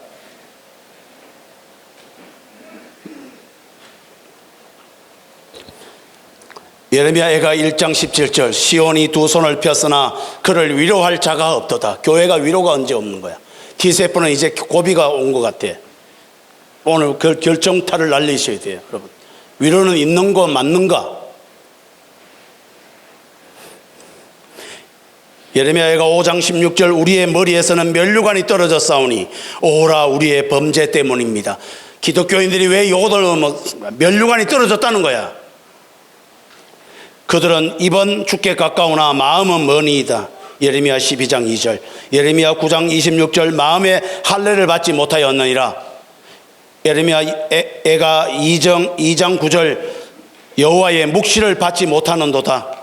예레미야 애가 1장 17절 시온이 두 손을 폈으나 그를 위로할 자가 없도다. 교회가 위로가 언제 없는 거야. T세포는 이제 고비가 온 것 같아. 오늘 그 결정타를 날리셔야 돼요. 여러분 위로는 있는 거 맞는가? 예레미야 애가 5장 16절 우리의 머리에서는 면류관이 떨어져 싸우니 오라 우리의 범죄 때문입니다. 기독교인들이 왜 요거들 면류관이 떨어졌다는 거야. 그들은 이번 죽게 가까우나 마음은 머니이다. 예레미야 12장 2절 예레미야 9장 26절 마음에 할례를 받지 못하였느니라. 예레미야 애가 2장 9절 여호와의 묵시를 받지 못하는도다.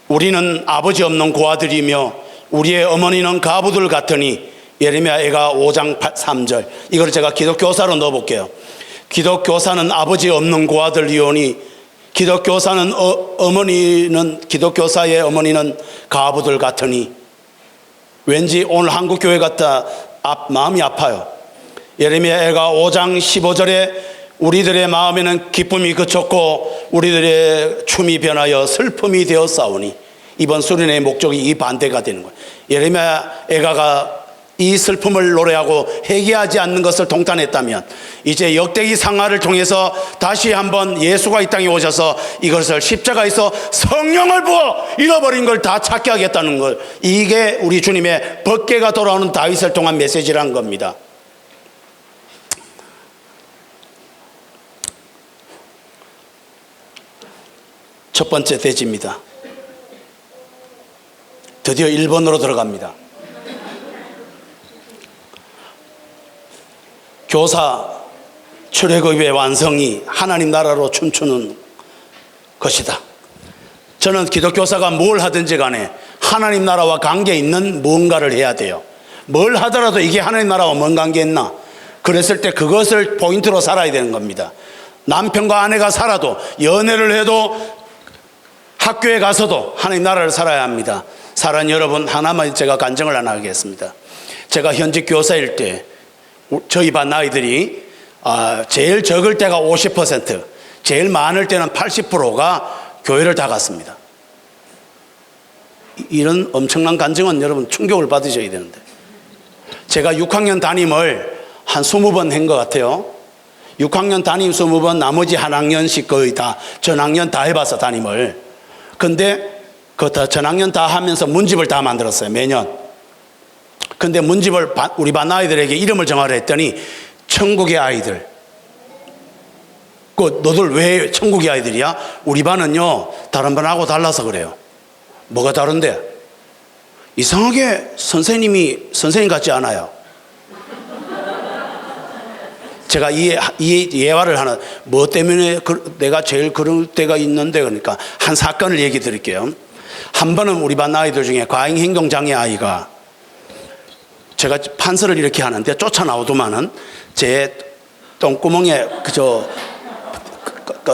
우리는 아버지 없는 고아들이며 우리의 어머니는 가부들 같으니. 예레미야 애가 5장 3절 이걸 제가 기독교사로 넣어볼게요. 기독교사는 아버지 없는 고아들이오니 기독교사는 기독교사의 어머니는 가부들 같으니. 왠지 오늘 한국교회 같다 마음이 아파요. 예레미야 애가 5장 15절에 우리들의 마음에는 기쁨이 그쳤고 우리들의 춤이 변하여 슬픔이 되었사오니. 이번 수련의 목적이 이 반대가 되는 거예요. 예레미야 애가가 이 슬픔을 노래하고 회개하지 않는 것을 통탄했다면 이제 역대기 상하를 통해서 다시 한번 예수가 이 땅에 오셔서 이것을 십자가에서 성령을 부어 잃어버린 걸 다 찾게 하겠다는 걸, 이게 우리 주님의 법궤가 돌아오는 다윗을 통한 메시지라는 겁니다. 첫 번째 대지입니다. 드디어 1번으로 들어갑니다. 교사 출애굽의 완성이 하나님 나라로 춤추는 것이다. 저는 기독교사가 뭘 하든지 간에 하나님 나라와 관계 있는 무언가를 해야 돼요. 뭘 하더라도 이게 하나님 나라와 뭔 관계 있나? 그랬을 때 그것을 포인트로 살아야 되는 겁니다. 남편과 아내가 살아도, 연애를 해도, 학교에 가서도 하나님 나라를 살아야 합니다. 사랑하는 여러분, 하나만 제가 간증을 하나 하겠습니다. 제가 현직 교사일 때 저희 반 아이들이 제일 적을 때가 50%, 제일 많을 때는 80%가 교회를 다 갔습니다. 이런 엄청난 간증은 여러분 충격을 받으셔야 되는데, 제가 6학년 담임을 한 20번 한 것 같아요. 6학년 담임 20번, 나머지 한 학년씩 거의 다 전학년 다 해봐서 담임을. 근데 그 전학년 다 하면서 문집을 다 만들었어요, 매년. 근데 문집을 우리 반 아이들에게 이름을 정하려 했더니 천국의 아이들. 너들 왜 천국의 아이들이야? 우리 반은요 다른 반하고 달라서 그래요. 뭐가 다른데? 이상하게 선생님이 선생님 같지 않아요. 제가 이 예화를 하나, 뭐 때문에 내가 제일 그럴 때가 있는데, 그러니까 한 사건을 얘기 드릴게요. 한 번은 우리 반 아이들 중에 과잉행동장애 아이가, 제가 판서를 이렇게 하는데 쫓아나오더만은 제 똥구멍에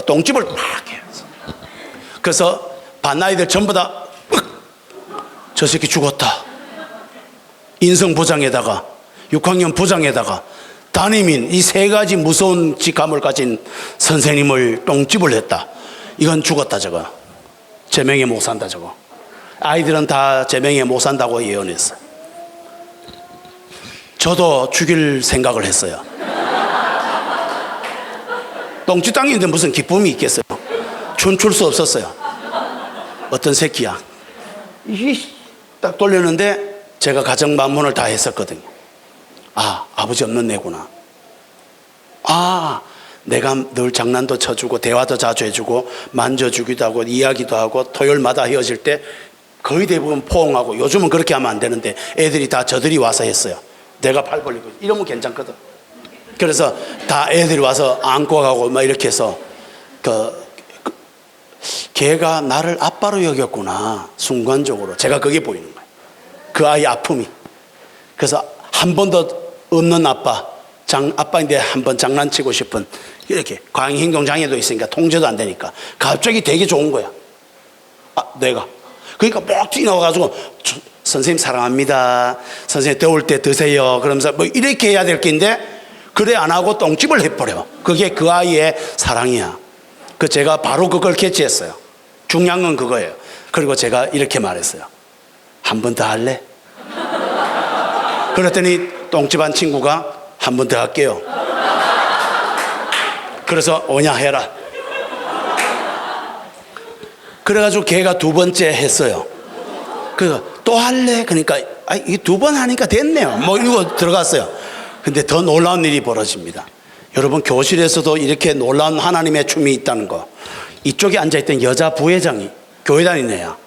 똥집을 막 해요. 그래서 반 아이들 전부 다 저 새끼 죽었다, 인성부장에다가 6학년 부장에다가 담임인 이 세 가지 무서운 직함을 가진 선생님을 똥집을 했다. 이건 죽었다 저거. 제명에 못 산다 저거. 아이들은 다 제명에 못 산다고 예언했어요. 저도 죽일 생각을 했어요. 똥집 당기는데 무슨 기쁨이 있겠어요. 춤출 수 없었어요. 어떤 새끼야. 딱 돌렸는데 제가 가정 만문을 다 했었거든요. 아, 아버지 없는 내구나. 아, 내가 늘 장난도 쳐주고 대화도 자주 해주고 만져주기도 하고 이야기도 하고 토요일마다 헤어질 때 거의 대부분 포옹하고, 요즘은 그렇게 하면 안 되는데 애들이 다 저들이 와서 했어요. 내가 팔 벌리고 이러면 괜찮거든. 그래서 다 애들이 와서 안고 가고 막 이렇게 해서 걔가 나를 아빠로 여겼구나. 순간적으로 제가 그게 보이는 거예요. 그 아이 아픔이. 그래서 한 번도 없는 아빠인데 한 번 장난치고 싶은, 이렇게 과잉행동장애도 있으니까 통제도 안 되니까 갑자기 되게 좋은 거야. 아, 내가 그러니까 막 뛰어나와가지고 선생님 사랑합니다, 선생님 더울 때 드세요, 그러면서 뭐 이렇게 해야 될 게인데 그래 안 하고 똥집을 해버려. 그게 그 아이의 사랑이야. 제가 바로 그걸 캐치했어요. 중요한 건 그거예요. 그리고 제가 이렇게 말했어요. 한 번 더 할래? 그랬더니 똥집한 친구가 한 번 더 할게요. 그래서 오냐 해라. 그래가지고 걔가 두 번째 했어요. 그래서 또 할래? 그러니까 이 두 번 하니까 됐네요. 뭐 이러고 들어갔어요. 근데 더 놀라운 일이 벌어집니다. 여러분, 교실에서도 이렇게 놀라운 하나님의 춤이 있다는 거. 이쪽에 앉아있던 여자 부회장이 교회 다니는 애야.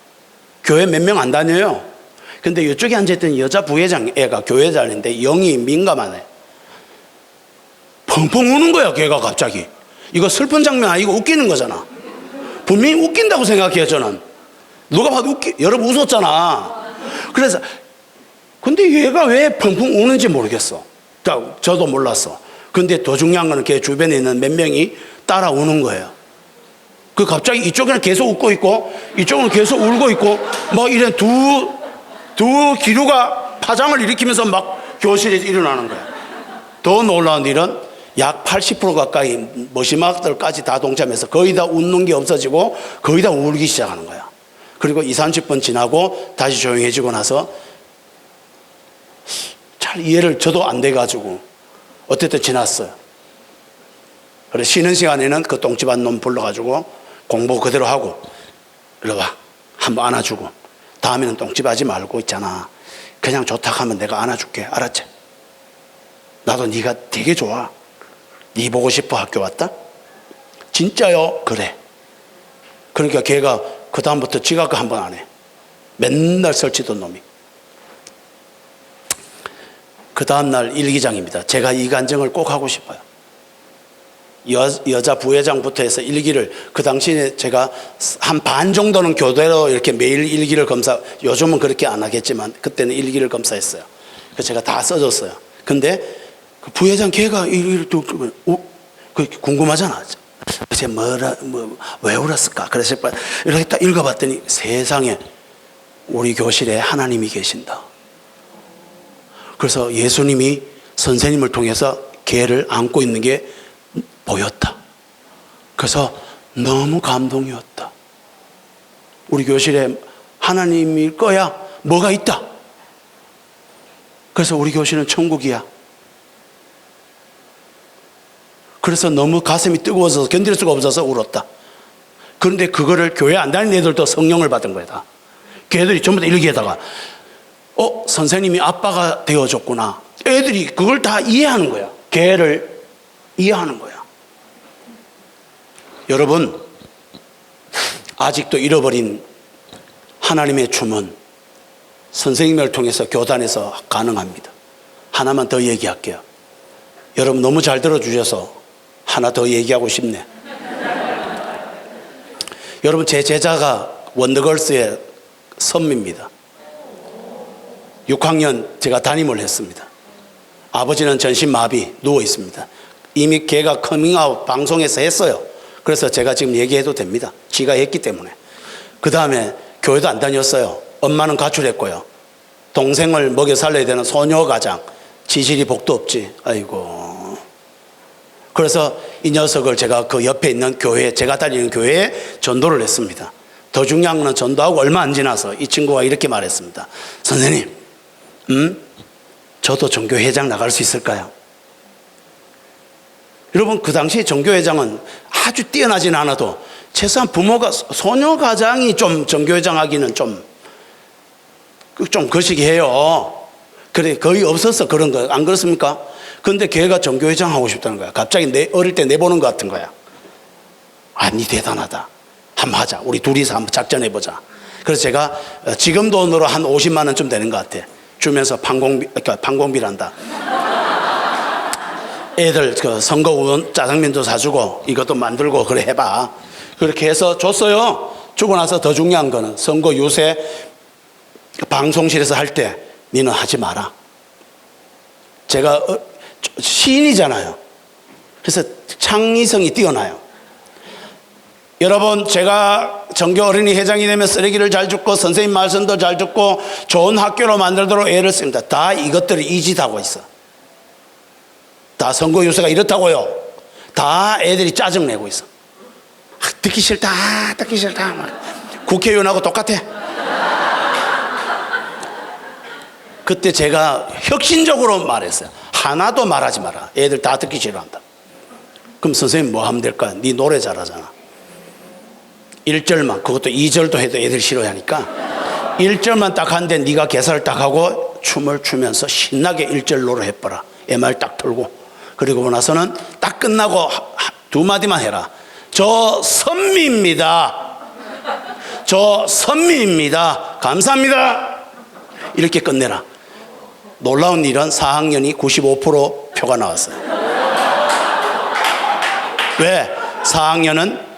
교회 몇 명 안 다녀요. 근데 이쪽에 앉아있던 여자 부회장 애가 교회 다니는데 영이 민감하네. 펑펑 우는 거야 걔가 갑자기. 이거 슬픈 장면 아니고 웃기는 거잖아. 분명히 웃긴다고 생각해요 저는. 누가 봐도 여러분 웃었잖아. 그래서 근데 얘가 왜 펑펑 우는지 모르겠어. 저도 몰랐어. 근데 더 중요한 거는 걔 주변에 있는 몇 명이 따라 우는 거예요. 갑자기 이쪽에는 계속 웃고 있고 이쪽은 계속 울고 있고 뭐 이런 두 기류가 파장을 일으키면서 막 교실에 일어나는 거예요. 더 놀라운 일은 약 80% 가까이 머시마들까지 다 동참해서 거의 다 웃는 게 없어지고 거의 다 울기 시작하는 거야. 그리고 20-30분 지나고 다시 조용해지고 나서 잘 이해를 저도 안 돼가지고 어쨌든 지났어요. 그래서 쉬는 시간에는 그 똥집한 놈 불러가지고 공부 그대로 하고 이리 와 한번 안아주고, 다음에는 똥집하지 말고 있잖아, 그냥 좋다 하면 내가 안아줄게, 알았지? 나도 네가 되게 좋아, 네 보고 싶어 학교 왔다? 진짜요? 그래. 그러니까 걔가 그 다음부터 지각 한 번 안 해. 맨날 설치던 놈이. 그 다음날 일기장입니다. 제가 이 간증을 꼭 하고 싶어요. 여자 부회장부터 해서 일기를, 그 당시에 제가 한 반 정도는 교대로 이렇게 매일 일기를 요즘은 그렇게 안 하겠지만 그때는 일기를 검사했어요. 그래서 제가 다 써줬어요. 근데 그 부회장 걔가 궁금하잖아. 도대체 왜 울었을까? 그래서 이렇게 딱 읽어봤더니 세상에 우리 교실에 하나님이 계신다. 그래서 예수님이 선생님을 통해서 걔를 안고 있는 게 보였다. 그래서 너무 감동이었다. 우리 교실에 하나님일 거야 뭐가 있다. 그래서 우리 교실은 천국이야. 그래서 너무 가슴이 뜨거워서 견딜 수가 없어서 울었다. 그런데 그거를 교회 안 다니는 애들도 성령을 받은 거야 다. 걔들이 전부 다 일기에다가 선생님이 아빠가 되어줬구나. 애들이 그걸 다 이해하는 거야. 걔를 이해하는 거야. 여러분, 아직도 잃어버린 하나님의 춤은 선생님을 통해서 교단에서 가능합니다. 하나만 더 얘기할게요. 여러분 너무 잘 들어주셔서 하나 더 얘기하고 싶네. 여러분, 제 제자가 원더걸스의 선미입니다. 6학년 제가 담임을 했습니다. 아버지는 전신마비 누워 있습니다. 이미 걔가 커밍아웃 방송에서 했어요. 그래서 제가 지금 얘기해도 됩니다. 지가 했기 때문에. 그 다음에 교회도 안 다녔어요. 엄마는 가출했고요. 동생을 먹여 살려야 되는 소녀가장. 지질이 복도 없지. 아이고. 그래서 이 녀석을 제가 그 옆에 있는 교회, 제가 다니는 교회에 전도를 했습니다. 더 중요한 건 전도하고 얼마 안 지나서 이 친구가 이렇게 말했습니다. 선생님, 저도 종교회장 나갈 수 있을까요? 여러분, 그 당시 종교회장은 아주 뛰어나진 않아도 최소한 부모가, 소녀가장이 좀 종교회장 하기는 좀 거시기해요. 그래, 거의 없었어, 그런 거. 안 그렇습니까? 근데 걔가 종교회장 하고 싶다는 거야. 갑자기 어릴 때 내보는 것 같은 거야. 아, 니 대단하다. 한번 하자. 우리 둘이서 한번 작전해보자. 그래서 제가 지금 돈으로 한 50만 원쯤 되는 것 같아. 주면서 판공비란다. 애들 그 선거 짜장면도 사주고 이것도 만들고 그래 해봐. 그렇게 해서 줬어요. 주고 나서 더 중요한 거는 선거 요새 방송실에서 할 때 니는 하지 마라. 제가 시인이잖아요. 그래서 창의성이 뛰어나요. 여러분, 제가 전교 어린이 회장이 되면 쓰레기를 잘 줍고 선생님 말씀도 잘 듣고 좋은 학교로 만들도록 애를 씁니다. 다 이것들을 이짓하고 있어. 다 선거 유세가 이렇다고요. 다 애들이 짜증내고 있어. 듣기 싫다, 듣기 싫다. 국회의원하고 똑같아. 그때 제가 혁신적으로 말했어요. 하나도 말하지 마라. 애들 다 듣기 싫어한다. 그럼 선생님 뭐 하면 될까? 네 노래 잘하잖아. 1절만, 그것도 2절도 해도 애들 싫어하니까 1절만 딱 하는데 네가 개사를 딱 하고 춤을 추면서 신나게 1절 노래 해봐라. MR 딱 틀고. 그리고 나서는 딱 끝나고 두 마디만 해라. 저 선미입니다. 저 선미입니다. 감사합니다. 이렇게 끝내라. 놀라운 일은 4학년이 95% 표가 나왔어요. 왜? 4학년은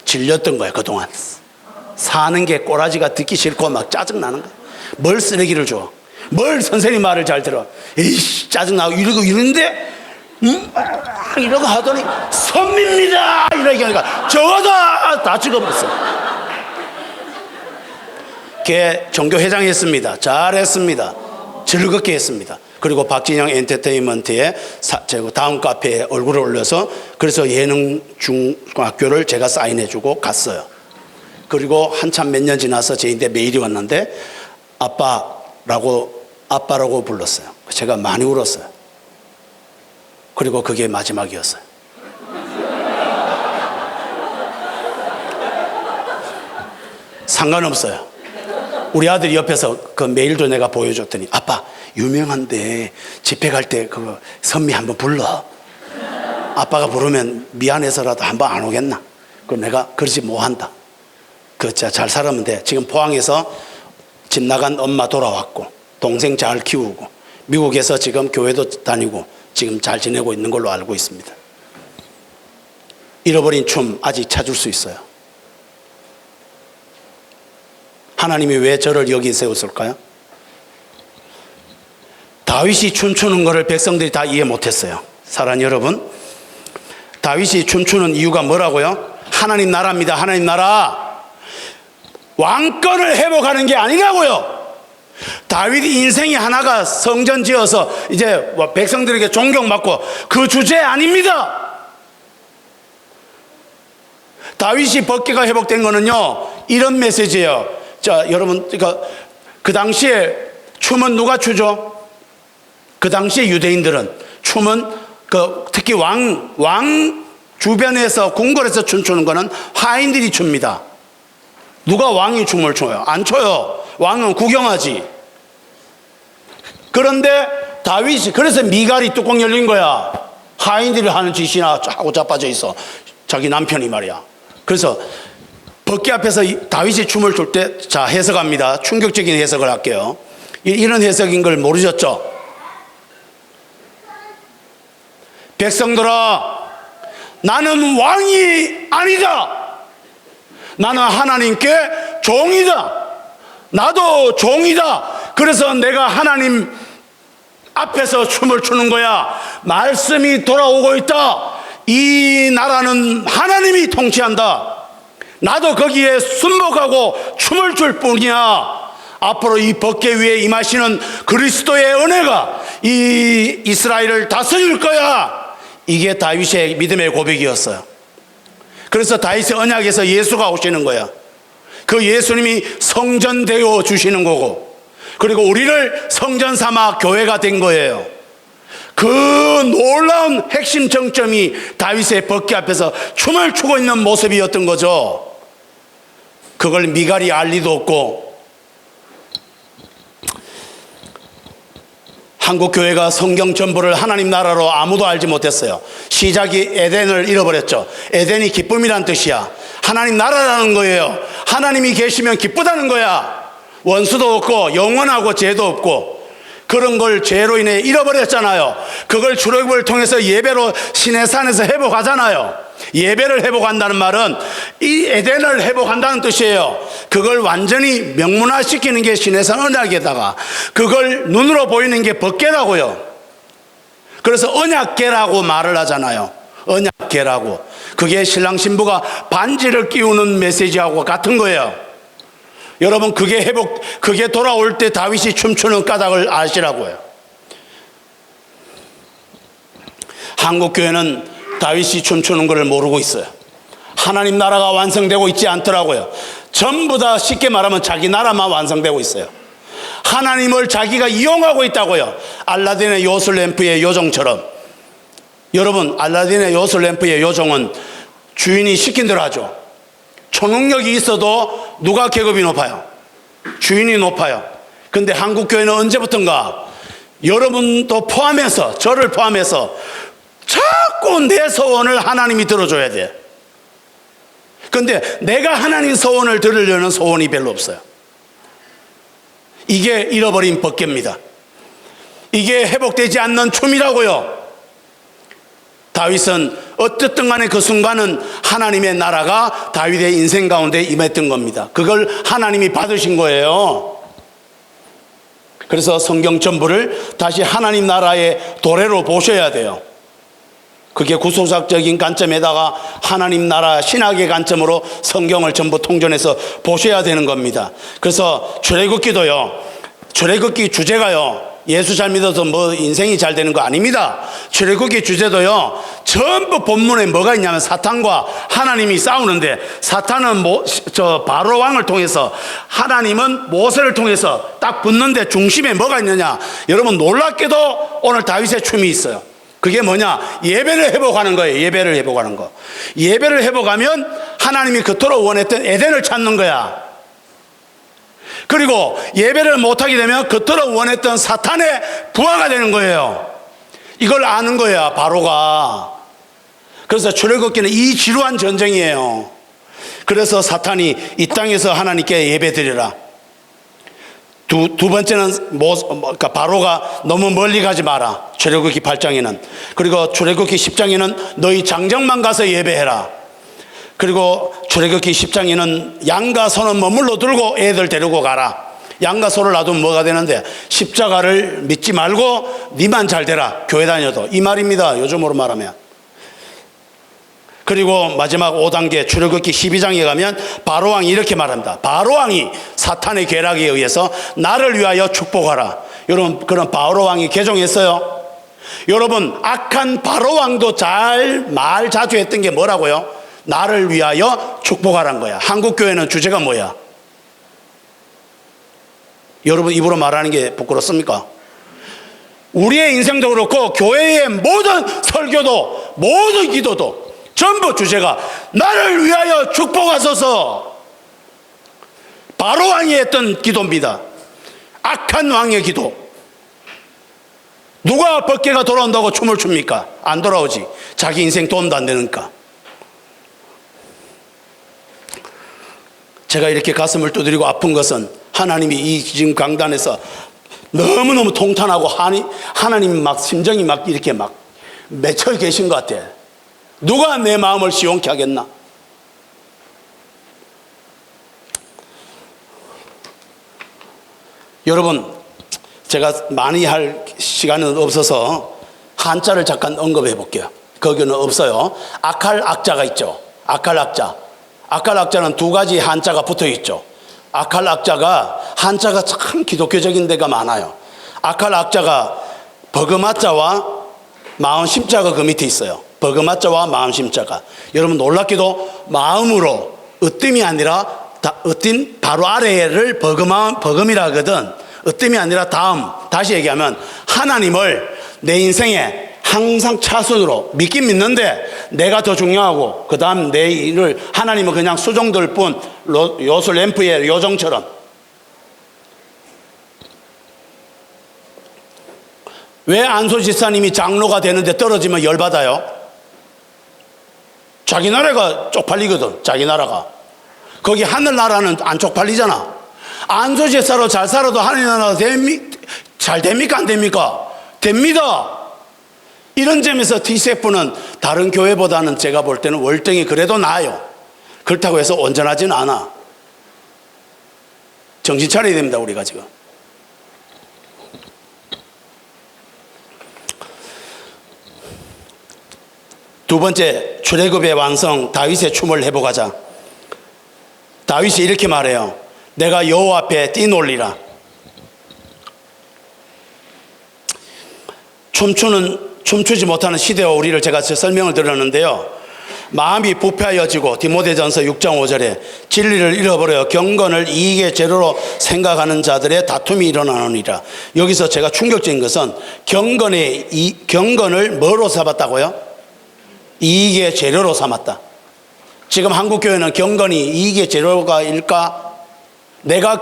질렸던 거야, 그동안. 사는 게 꼬라지가 듣기 싫고 막 짜증나는 거야. 뭘 쓰레기를 줘? 뭘 선생님 말을 잘 들어? 에이씨, 짜증나고 이러고 이러는데, 이러고 하더니, 선미입니다! 이렇게 하니까, 저거도 다 찍어버렸어. 걔 종교회장 했습니다. 잘했습니다. 즐겁게 했습니다. 그리고 박진영 엔터테인먼트에 다음 카페에 얼굴을 올려서 그래서 예능 중학교를 제가 사인해주고 갔어요. 그리고 한참 몇 년 지나서 저한테 메일이 왔는데 아빠라고 불렀어요. 제가 많이 울었어요. 그리고 그게 마지막이었어요. 상관없어요. 우리 아들이 옆에서 그 메일도 내가 보여줬더니 아빠 유명한데 집회 갈 때 그 선미 한번 불러. 아빠가 부르면 미안해서라도 한번 안 오겠나? 그럼 내가 그러지 뭐 한다. 그 진짜 잘 살았면 돼. 지금 포항에서 집 나간 엄마 돌아왔고 동생 잘 키우고 미국에서 지금 교회도 다니고 지금 잘 지내고 있는 걸로 알고 있습니다. 잃어버린 춤 아직 찾을 수 있어요. 하나님이 왜 저를 여기 세웠을까요? 다윗이 춤추는 것을 백성들이 다 이해 못했어요. 사랑하는 여러분, 다윗이 춤추는 이유가 뭐라고요? 하나님 나라입니다. 하나님 나라. 왕권을 회복하는 게 아니라고요. 다윗이 인생이 하나가 성전 지어서 이제 백성들에게 존경받고 그 주제 아닙니다. 다윗이 법궤가 회복된 거는요, 이런 메시지예요. 자, 여러분, 그 당시에 춤은 누가 추죠? 그 당시에 유대인들은 춤은 특히 왕 주변에서 궁궐에서 춤추는 거는 하인들이 춥니다. 누가 왕이 춤을 춰요? 안 춰요. 왕은 구경하지. 그런데 다윗이 그래서 미갈이 뚜껑 열린 거야. 하인들이 하는 짓이나 하고 자빠져 있어. 자기 남편이 말이야. 그래서 법궤 앞에서 다윗이 춤을 출 때, 자, 해석합니다. 충격적인 해석을 할게요. 이런 해석인 걸 모르셨죠? 백성들아, 나는 왕이 아니다. 나는 하나님께 종이다. 나도 종이다. 그래서 내가 하나님 앞에서 춤을 추는 거야. 말씀이 돌아오고 있다. 이 나라는 하나님이 통치한다. 나도 거기에 순복하고 춤을 출 뿐이야. 앞으로 이 법궤 위에 임하시는 그리스도의 은혜가 이 이스라엘을 다스릴 거야. 이게 다윗의 믿음의 고백이었어요. 그래서 다윗의 언약에서 예수가 오시는 거야. 그 예수님이 성전 되어 주시는 거고, 그리고 우리를 성전 삼아 교회가 된 거예요. 그 놀라운 핵심 정점이 다윗의 법궤 앞에서 춤을 추고 있는 모습이었던 거죠. 그걸 미갈이 알 리도 없고, 한국 교회가 성경 전부를 하나님 나라로 아무도 알지 못했어요. 시작이 에덴을 잃어버렸죠. 에덴이 기쁨이란 뜻이야. 하나님 나라라는 거예요. 하나님이 계시면 기쁘다는 거야. 원수도 없고 영원하고 죄도 없고, 그런 걸 죄로 인해 잃어버렸잖아요. 그걸 출애굽을 통해서 예배로 시내산에서 회복하잖아요. 예배를 회복한다는 말은 이 에덴을 회복한다는 뜻이에요. 그걸 완전히 명문화시키는 게 시내산 언약에다가 그걸 눈으로 보이는 게 법궤라고요. 그래서 언약궤라고 말을 하잖아요. 언약궤라고. 그게 신랑 신부가 반지를 끼우는 메시지하고 같은 거예요. 여러분, 그게 돌아올 때 다윗이 춤추는 까닭을 아시라고요. 한국 교회는 다윗이 춤추는 것을 모르고 있어요. 하나님 나라가 완성되고 있지 않더라고요. 전부 다 쉽게 말하면 자기 나라만 완성되고 있어요. 하나님을 자기가 이용하고 있다고요. 알라딘의 요술램프의 요정처럼. 여러분, 알라딘의 요술램프의 요정은 주인이 시킨 대로 하죠. 초능력이 있어도 누가 계급이 높아요? 주인이 높아요. 근데 한국교회는 언제부턴가 여러분도 포함해서, 저를 포함해서 자꾸 내 소원을 하나님이 들어줘야 돼. 근데 내가 하나님 소원을 들으려는 소원이 별로 없어요. 이게 잃어버린 법궤입니다. 이게 회복되지 않는 춤이라고요. 다윗은 어쨌든 간에 그 순간은 하나님의 나라가 다윗의 인생 가운데 임했던 겁니다. 그걸 하나님이 받으신 거예요. 그래서 성경 전부를 다시 하나님 나라의 도래로 보셔야 돼요. 그게 구속사적인 관점에다가 하나님 나라 신학의 관점으로 성경을 전부 통전해서 보셔야 되는 겁니다. 그래서 출애굽기도요, 출애굽기 주제가요, 예수 잘 믿어서 뭐 인생이 잘 되는 거 아닙니다. 출애굽기 주제도요, 전부 본문에 뭐가 있냐면 사탄과 하나님이 싸우는데, 사탄은 바로 왕을 통해서, 하나님은 모세를 통해서 딱 붙는데 중심에 뭐가 있느냐? 여러분, 놀랍게도 오늘 다윗의 춤이 있어요. 그게 뭐냐? 예배를 회복하는 거예요. 예배를 회복하는 거. 예배를 회복하면 하나님이 그토록 원했던 에덴을 찾는 거야. 그리고 예배를 못하게 되면 그토록 원했던 사탄의 부하가 되는 거예요. 이걸 아는 거야, 바로가. 그래서 출애굽기는 이 지루한 전쟁이에요. 그래서 사탄이 이 땅에서 하나님께 예배드리라. 두 번째는 그러니까 바로가 너무 멀리 가지 마라. 출애굽기 8장에는. 그리고 출애굽기 10장에는 너희 장정만 가서 예배해라. 그리고 출애굽기 10장에는 양과 소는 머물러 들고 애들 데리고 가라. 양과 소를 놔두면 뭐가 되는데, 십자가를 믿지 말고 니만 잘 되라, 교회 다녀도. 이 말입니다, 요즘으로 말하면. 그리고 마지막 5단계 출애굽기 12장에 가면 바로왕이 이렇게 말합니다. 바로왕이 사탄의 계략에 의해서 나를 위하여 축복하라. 여러분, 그런 바로왕이 개종했어요? 여러분, 악한 바로왕도 말 자주 했던 게 뭐라고요? 나를 위하여 축복하라는 거야. 한국교회는 주제가 뭐야? 여러분, 입으로 말하는 게 부끄럽습니까? 우리의 인생도 그렇고 교회의 모든 설교도, 모든 기도도 전부 주제가 나를 위하여 축복하소서. 바로왕이 했던 기도입니다. 악한 왕의 기도. 누가 법궤가 돌아온다고 춤을 춥니까? 안 돌아오지. 자기 인생 돈도 안 되니까. 제가 이렇게 가슴을 두드리고 아픈 것은, 하나님이 이 지금 강단에서 너무너무 통탄하고 하나님 막 심정이 막 이렇게 막 맺혀 계신 것 같아. 누가 내 마음을 시원케 하겠나? 여러분, 제가 많이 할 시간은 없어서 한자를 잠깐 언급해 볼게요. 거기는 없어요. 아칼 악자가 있죠. 아칼 악자. 아칼 악자는 두 가지 한자가 붙어 있죠. 아칼 악자가 한자가 참 기독교적인 데가 많아요. 아칼 악자가 버그마자와 마음 심자가 그 밑에 있어요. 버그마자와 마음 심자가. 여러분 놀랍게도 마음으로 으뜸이 아니라 으뜸 바로 아래를 버금이라 하거든. 으뜸이 아니라 다음. 다시 얘기하면 하나님을 내 인생에 항상 차순으로 믿긴 믿는데 내가 더 중요하고 그 다음 내 일을 하나님은 그냥 수정될 뿐, 요술 램프의 요정처럼. 왜 안소 집사님이 장로가 되는데 떨어지면 열받아요? 자기 나라가 쪽팔리거든. 자기 나라가. 거기 하늘나라는 안 쪽팔리잖아. 안소 집사로 잘 살아도 하늘 나라가 잘 됩니까 안 됩니까? 됩니다. 이런 점에서 TCF는 다른 교회보다는 제가 볼 때는 월등히 그래도 나아요. 그렇다고 해서 온전하지는 않아. 정신 차려야 됩니다, 우리가 지금. 두 번째, 출애굽의 완성, 다윗의 춤을 해보가자. 다윗이 이렇게 말해요. 내가 여호와 앞에 뛰놀리라. 춤추지 못하는 시대와 우리를 제가 설명을 드렸는데요. 마음이 부패하여지고 디모데전서 6장 5절에 진리를 잃어버려 경건을 이익의 재료로 생각하는 자들의 다툼이 일어나느니라. 여기서 제가 충격적인 것은 경건을 뭐로 삼았다고요? 이익의 재료로 삼았다. 지금 한국교회는 경건이 이익의 재료가 일까? 내가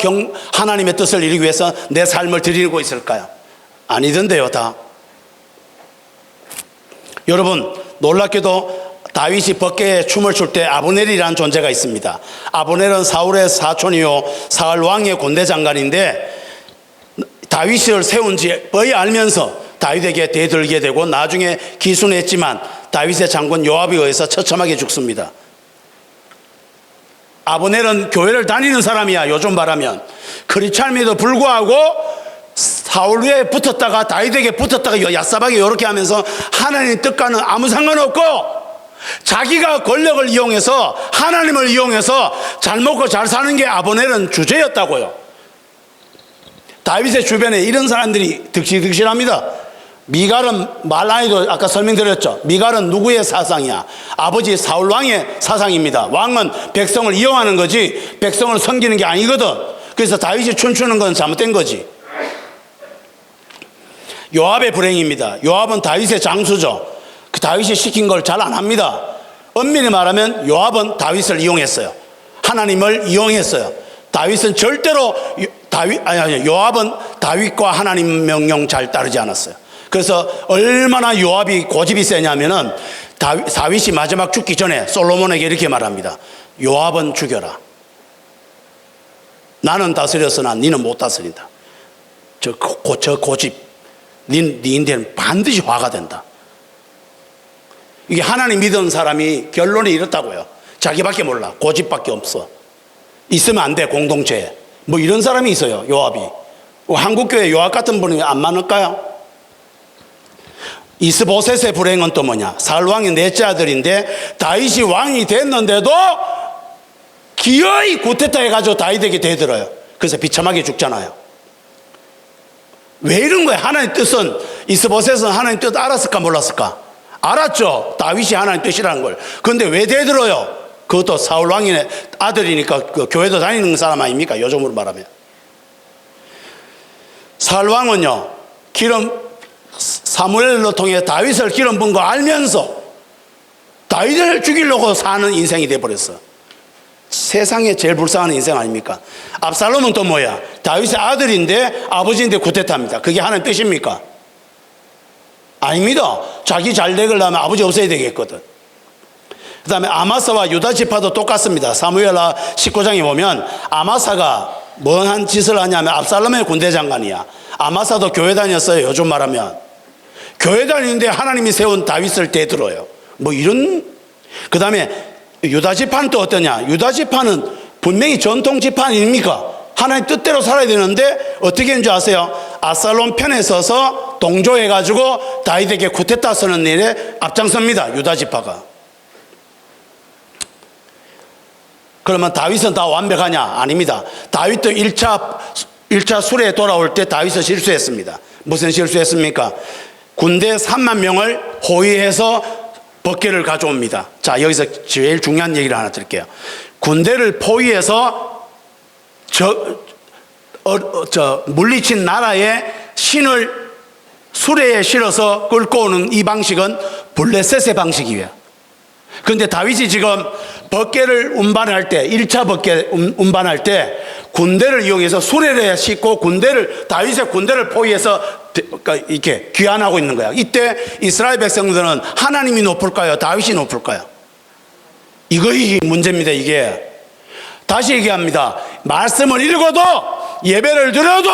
하나님의 뜻을 이루기 위해서 내 삶을 드리고 있을까요? 아니던데요, 다. 여러분 놀랍게도 다윗이 법궤에 춤을 출 때 아브넬이라는 존재가 있습니다. 아브넬은 사울의 사촌이요 사울 왕의 군대 장관인데 다윗을 세운 지 거의 알면서 다윗에게 대들게 되고 나중에 기순했지만 다윗의 장군 요압에 의해서 처참하게 죽습니다. 아브넬은 교회를 다니는 사람이야. 요즘 말하면 크리스찬임에도 불구하고 사울 위에 붙었다가 다윗에게 붙었다가 야싸박이 이렇게 하면서 하나님의 뜻과는 아무 상관없고 자기가 권력을 이용해서 하나님을 이용해서 잘 먹고 잘 사는 게 아브넬은 주제였다고요. 다윗의 주변에 이런 사람들이 득실득실합니다. 미갈은 말라이도 아까 설명드렸죠. 미갈은 누구의 사상이야? 아버지 사울 왕의 사상입니다. 왕은 백성을 이용하는 거지 백성을 섬기는 게 아니거든. 그래서 다윗이 춤추는 건 잘못된 거지. 요압의 불행입니다. 요압은 다윗의 장수죠. 그 다윗이 시킨 걸 잘 안 합니다. 엄밀히 말하면 요압은 다윗을 이용했어요. 하나님을 이용했어요. 다윗은 절대로 요압은 다윗과 하나님 명령 잘 따르지 않았어요. 그래서 얼마나 요압이 고집이 세냐면은 다윗이 마지막 죽기 전에 솔로몬에게 이렇게 말합니다. 요압은 죽여라. 나는 다스렸으나 니는 못 다스린다. 저 고집 네 인대는 반드시 화가 된다. 이게 하나님 믿은 사람이 결론이 이렇다고요. 자기밖에 몰라. 고집밖에 없어. 있으면 안 돼. 공동체에 뭐 이런 사람이 있어요. 요압이. 한국교회 요압 같은 분이 안 많을까요? 이스보셋의 불행은 또 뭐냐? 사울 왕의 넷째 아들인데 다윗이 왕이 됐는데도 기어이 구테타 해가지고 다윗에게 대들어요. 그래서 비참하게 죽잖아요. 왜 이런 거야? 하나님 뜻은, 이스보셋은 하나님 뜻 알았을까 몰랐을까? 알았죠. 다윗이 하나님 뜻이라는 걸. 그런데 왜 대들어요? 그것도 사울 왕의 아들이니까 그 교회도 다니는 사람 아닙니까? 요즘으로 말하면. 사울 왕은요, 사무엘로 통해 다윗을 기름 부은 거 알면서 다윗을 죽이려고 사는 인생이 돼버렸어. 세상에 제일 불쌍한 인생 아닙니까? 압살롬은 또 뭐야? 다윗의 아들인데 아버지인데 구테타입니다. 그게 하나님 뜻입니까? 아닙니다. 자기 잘 되려면 아버지 없어야 되겠거든. 그 다음에 아마사와 유다 지파도 똑같습니다. 사무엘하 19장에 보면 아마사가 뭐한 짓을 하냐면 압살롬의 군대 장관이야. 아마사도 교회 다녔어요. 요즘 말하면 교회 다니는데 하나님이 세운 다윗을 대들어요. 뭐 이런. 그 다음에 유다 지파는 또 어떠냐? 유다 지파는 분명히 전통 지파 아닙니까? 하나님 뜻대로 살아야 되는데 어떻게 했는 줄 아세요? 압살롬 편에 서서 동조해가지고 다윗에게 쿠데타 쓰는 일에 앞장섭니다. 유다 지파가. 그러면 다윗은 다 완벽하냐? 아닙니다. 다윗도 1차 수레에 돌아올 때 다윗은 실수했습니다. 무슨 실수했습니까? 군대 3만 명을 호위해서 법궤를 가져옵니다. 자, 여기서 제일 중요한 얘기를 하나 드릴게요. 군대를 포위해서 물리친 나라의 신을 수레에 실어서 끌고 오는 이 방식은 블레셋의 방식이에요. 그런데 다윗이 지금 법궤를 운반할 때, 1차 법궤 운반할 때 군대를 이용해서 수레를 싣고 다윗의 군대를 포위해서 이렇게 귀환하고 있는 거야. 이때 이스라엘 백성들은 하나님이 높을까요? 다윗이 높을까요? 이것이 문제입니다. 이게 다시 얘기합니다. 말씀을 읽어도, 예배를 드려도,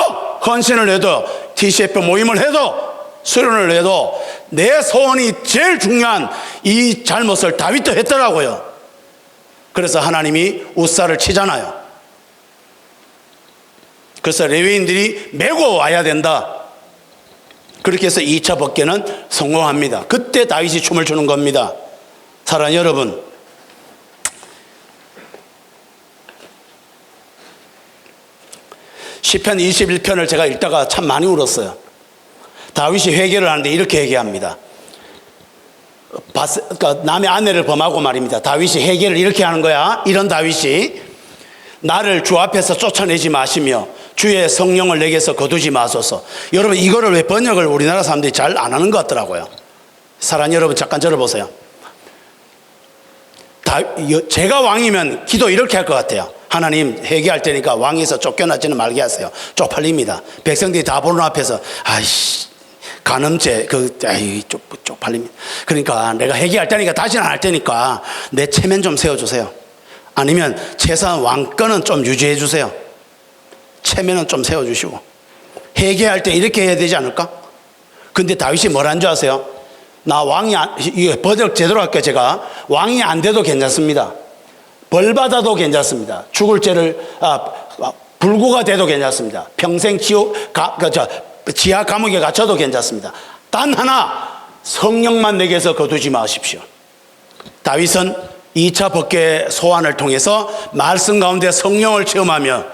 헌신을 해도, TCF 모임을 해도, 수련을 해도 내 소원이 제일 중요한 이 잘못을 다윗도 했더라고요. 그래서 하나님이 우사를 치잖아요. 그래서 레위인들이 메고 와야 된다. 그렇게 해서 2차 법궤는 성공합니다. 그때 다윗이 춤을 추는 겁니다. 사랑하는 여러분, 시편 21편을 제가 읽다가 참 많이 울었어요. 다윗이 회개를 하는데 이렇게 회개합니다. 그러니까 남의 아내를 범하고 말입니다. 다윗이 회개를 이렇게 하는 거야. 이런 다윗이 나를 주 앞에서 쫓아내지 마시며 주의 성령을 내게서 거두지 마소서. 여러분, 이거를 왜 번역을 우리나라 사람들이 잘 안 하는 것 같더라고요. 사랑하는 여러분, 잠깐 들어보세요. 제가 왕이면 기도 이렇게 할 것 같아요. 하나님, 회개할 테니까 왕에서 쫓겨나지는 말게 하세요. 쪽팔립니다. 백성들이 다 보는 앞에서 아이씨, 간음죄 쪽팔립니다. 그러니까 내가 회개할 테니까, 다시는 안 할 테니까 내 체면 좀 세워주세요. 아니면 최소한 왕권은 좀 유지해 주세요. 체면은 좀 세워주시고. 회개할 때 이렇게 해야 되지 않을까? 근데 다윗이 뭐라는 줄 아세요? 나 왕이 이거 번역 제대로 할게요. 제가 왕이 안 돼도 괜찮습니다. 벌 받아도 괜찮습니다. 죽을 죄를 불구가 돼도 괜찮습니다. 평생 지하 감옥에 갇혀도 괜찮습니다. 단 하나, 성령만 내게서 거두지 마십시오. 다윗은 2차 법궤 소환을 통해서 말씀 가운데 성령을 체험하며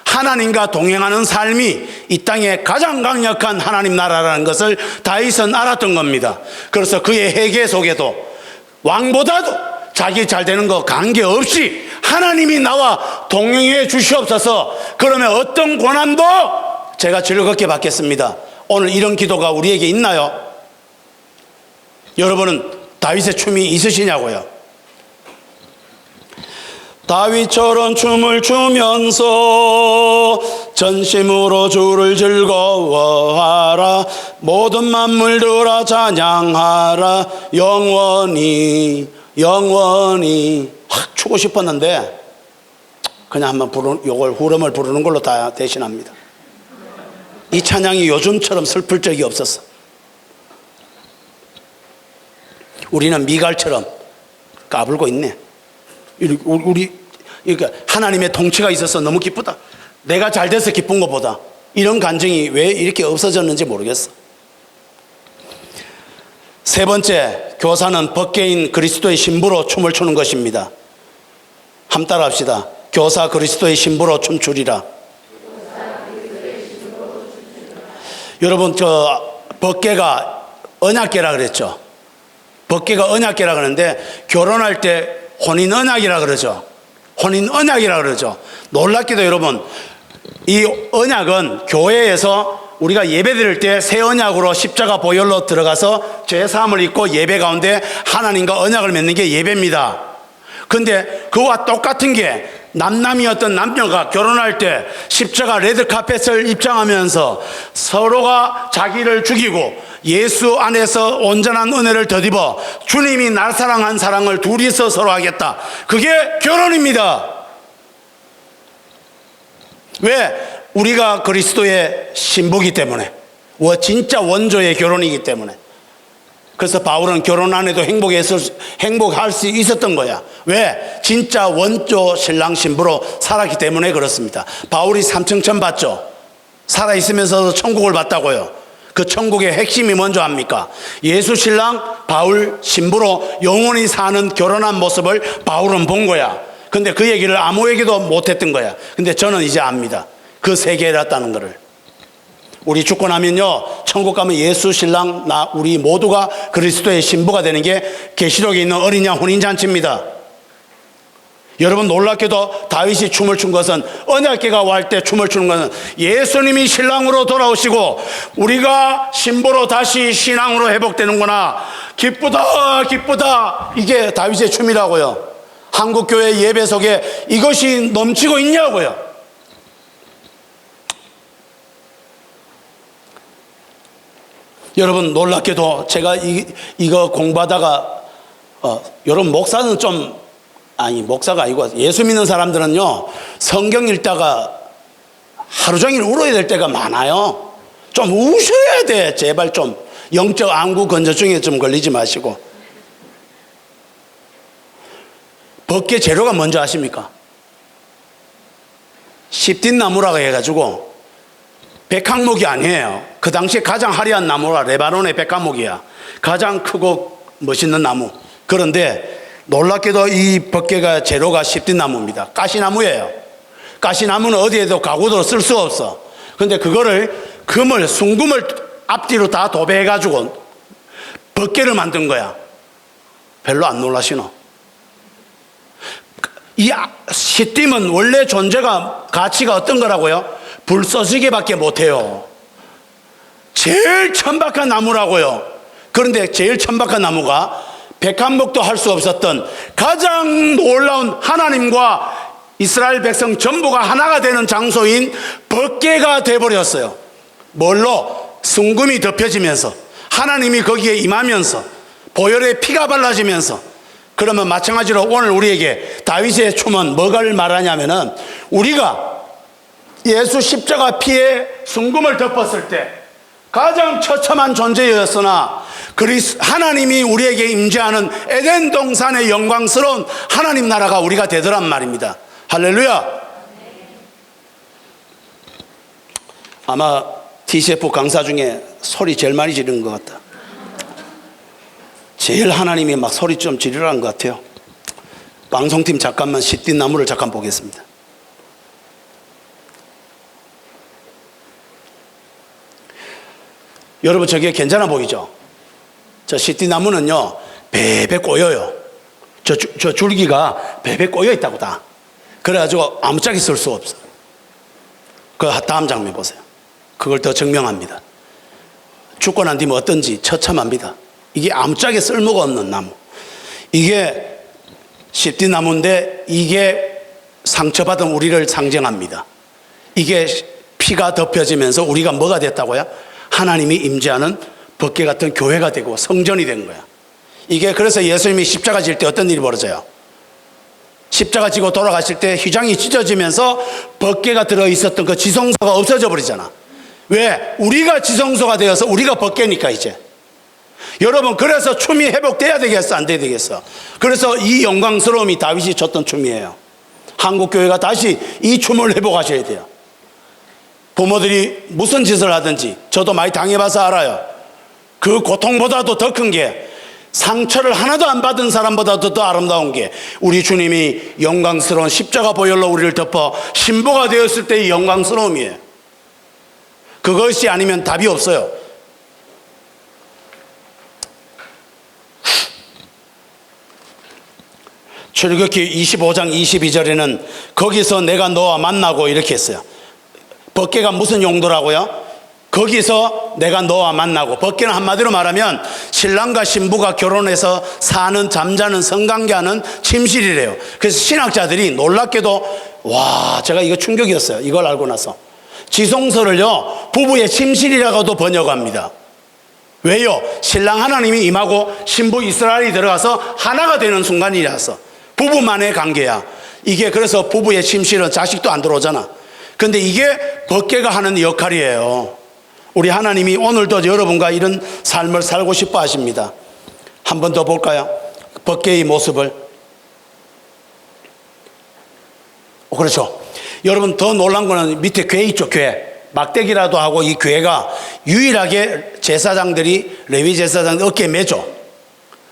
하나님과 동행하는 삶이 이 땅에 가장 강력한 하나님 나라라는 것을 다윗은 알았던 겁니다. 그래서 그의 회개 속에도 왕보다도 자기 잘 되는 거 관계없이 하나님이 나와 동행해 주시옵소서. 그러면 어떤 고난도 제가 즐겁게 받겠습니다. 오늘 이런 기도가 우리에게 있나요? 여러분은 다윗의 춤이 있으시냐고요? 다윗처럼 춤을 추면서 전심으로 주를 즐거워하라. 모든 만물들아 찬양하라. 영원히 확 추고 싶었는데 그냥 한번 요걸 후렴을 부르는 걸로 다 대신합니다. 이 찬양이 요즘처럼 슬플 적이 없었어. 우리는 미갈처럼 까불고 있네. 그러니까 하나님의 통치가 있어서 너무 기쁘다. 내가 잘 돼서 기쁜 것보다 이런 감정이 왜 이렇게 없어졌는지 모르겠어. 세 번째, 교사는 법궤인 그리스도의 신부로 춤을 추는 것입니다. 함 따라합시다. 교사 그리스도의 신부로 춤추리라. 여러분, 법궤가 언약궤라 그랬죠. 법궤가 언약궤라 그러는데 결혼할 때 혼인 언약이라 그러죠. 혼인 언약이라 그러죠. 놀랍게도 여러분, 이 언약은 교회에서 우리가 예배 드릴 때 새 언약으로 십자가 보혈로 들어가서 죄사함을 입고 예배 가운데 하나님과 언약을 맺는 게 예배입니다. 근데 그와 똑같은 게 남남이었던 남녀가 결혼할 때 십자가 레드카펫을 입장하면서 서로가 자기를 죽이고 예수 안에서 온전한 은혜를 덧입어 주님이 날 사랑한 사랑을 둘이서 서로 하겠다. 그게 결혼입니다. 왜? 우리가 그리스도의 신부이기 때문에, 진짜 원조의 결혼이기 때문에. 그래서 바울은 결혼 안 해도 행복할 수 있었던 거야. 왜? 진짜 원조 신랑 신부로 살았기 때문에 그렇습니다. 바울이 삼층천 받죠. 살아있으면서도 천국을 받다고요. 그 천국의 핵심이 뭔지 압니까? 예수 신랑, 바울 신부로 영원히 사는 결혼한 모습을 바울은 본 거야. 근데 그 얘기를 아무에게도 못했던 거야. 근데 저는 이제 압니다. 그 세계였다는 거를. 우리 죽고 나면요, 천국 가면 예수 신랑 나 우리 모두가 그리스도의 신부가 되는 게 계시록에 있는 어린 양 혼인잔치입니다. 여러분, 놀랍게도 다윗이 춤을 춘 것은, 언약궤가 왈 때 춤을 추는 것은 예수님이 신랑으로 돌아오시고 우리가 신부로 다시 신앙으로 회복되는구나, 기쁘다 기쁘다, 이게 다윗의 춤이라고요. 한국교회 예배 속에 이것이 넘치고 있냐고요. 여러분, 놀랍게도 제가 이거 공부하다가 여러분, 목사는 좀, 아니 목사가 아니고 예수 믿는 사람들은요, 성경 읽다가 하루 종일 울어야 될 때가 많아요. 좀 우셔야 돼. 제발 좀 영적 안구 건조증에 좀 걸리지 마시고. 법계 재료가 뭔지 아십니까? 십딘나무라고 해가지고 백항목이 아니에요. 그 당시에 가장 화려한 나무가 레바논의 백항목이야. 가장 크고 멋있는 나무. 그런데 놀랍게도 이 법계가 재료가 십딘나무입니다. 가시나무예요. 가시나무는 어디에도 가구도 쓸 수 없어. 근데 그거를 금을, 순금을 앞뒤로 다 도배해가지고 법계를 만든 거야. 별로 안 놀라시노? 이 시딤은 원래 존재가, 가치가 어떤 거라고요? 불 써지기밖에 못해요. 제일 천박한 나무라고요. 그런데 제일 천박한 나무가 백한목도 할 수 없었던 가장 놀라운 하나님과 이스라엘 백성 전부가 하나가 되는 장소인 법궤가 되어버렸어요. 뭘로? 순금이 덮여지면서, 하나님이 거기에 임하면서, 보혈의 피가 발라지면서. 그러면 마찬가지로 오늘 우리에게 다윗의 춤은 뭐를 말하냐면은, 우리가 예수 십자가 피에 순금을 덮었을 때 가장 처참한 존재였으나 하나님이 우리에게 임재하는 에덴 동산의 영광스러운 하나님 나라가 우리가 되더란 말입니다. 할렐루야. 아마 TCF 강사 중에 소리 제일 많이 지르는 것 같다. 제일 하나님이 막 소리 좀 지르라는 것 같아요. 방송팀 잠깐만 십딘나무를 잠깐 보겠습니다. 여러분, 저게 괜찮아 보이죠? 저 십딘나무는요, 베베 꼬여요. 저 줄기가 베베 꼬여 있다고 다. 그래가지고 아무짝에 쓸 수 없어. 그 다음 장면 보세요. 그걸 더 증명합니다. 죽고 난 뒤면 어떤지 처참합니다. 이게 아무짝에 쓸모가 없는 나무. 이게 십딘나무인데 이게 상처받은 우리를 상징합니다. 이게 피가 덮여지면서 우리가 뭐가 됐다고요? 하나님이 임재하는 법궤 같은 교회가 되고 성전이 된 거야. 이게 그래서 예수님이 십자가 질 때 어떤 일이 벌어져요? 십자가 지고 돌아가실 때 휘장이 찢어지면서 법궤가 들어있었던 그 지성소가 없어져 버리잖아. 왜? 우리가 지성소가 되어서 우리가 법궤니까 이제. 여러분, 그래서 춤이 회복돼야 되겠어, 안 돼야 되겠어? 그래서 이 영광스러움이 다윗이 췄던 춤이에요. 한국교회가 다시 이 춤을 회복하셔야 돼요. 부모들이 무슨 짓을 하든지, 저도 많이 당해봐서 알아요. 그 고통보다도 더 큰 게, 상처를 하나도 안 받은 사람보다도 더 아름다운 게, 우리 주님이 영광스러운 십자가 보혈로 우리를 덮어 신부가 되었을 때의 영광스러움이에요. 그것이 아니면 답이 없어요. 출애굽기 25장 22절에는 거기서 내가 너와 만나고 이렇게 했어요. 법궤가 무슨 용도라고요? 거기서 내가 너와 만나고, 법궤는 한마디로 말하면 신랑과 신부가 결혼해서 사는, 잠자는, 성관계하는 침실이래요. 그래서 신학자들이 놀랍게도, 와, 제가 이거 충격이었어요. 이걸 알고 나서. 지성소를요, 부부의 침실이라고도 번역합니다. 왜요? 신랑 하나님이 임하고 신부 이스라엘이 들어가서 하나가 되는 순간이라서. 부부만의 관계야. 이게 그래서 부부의 침실은 자식도 안 들어오잖아. 근데 이게 법궤가 하는 역할이에요. 우리 하나님이 오늘도 여러분과 이런 삶을 살고 싶어 하십니다. 한 번 더 볼까요? 법궤의 모습을. 그렇죠. 여러분, 더 놀란 거는 밑에 궤 있죠, 궤. 막대기라도 하고 이 궤가 유일하게 제사장들이, 레위 제사장들 어깨에 매죠.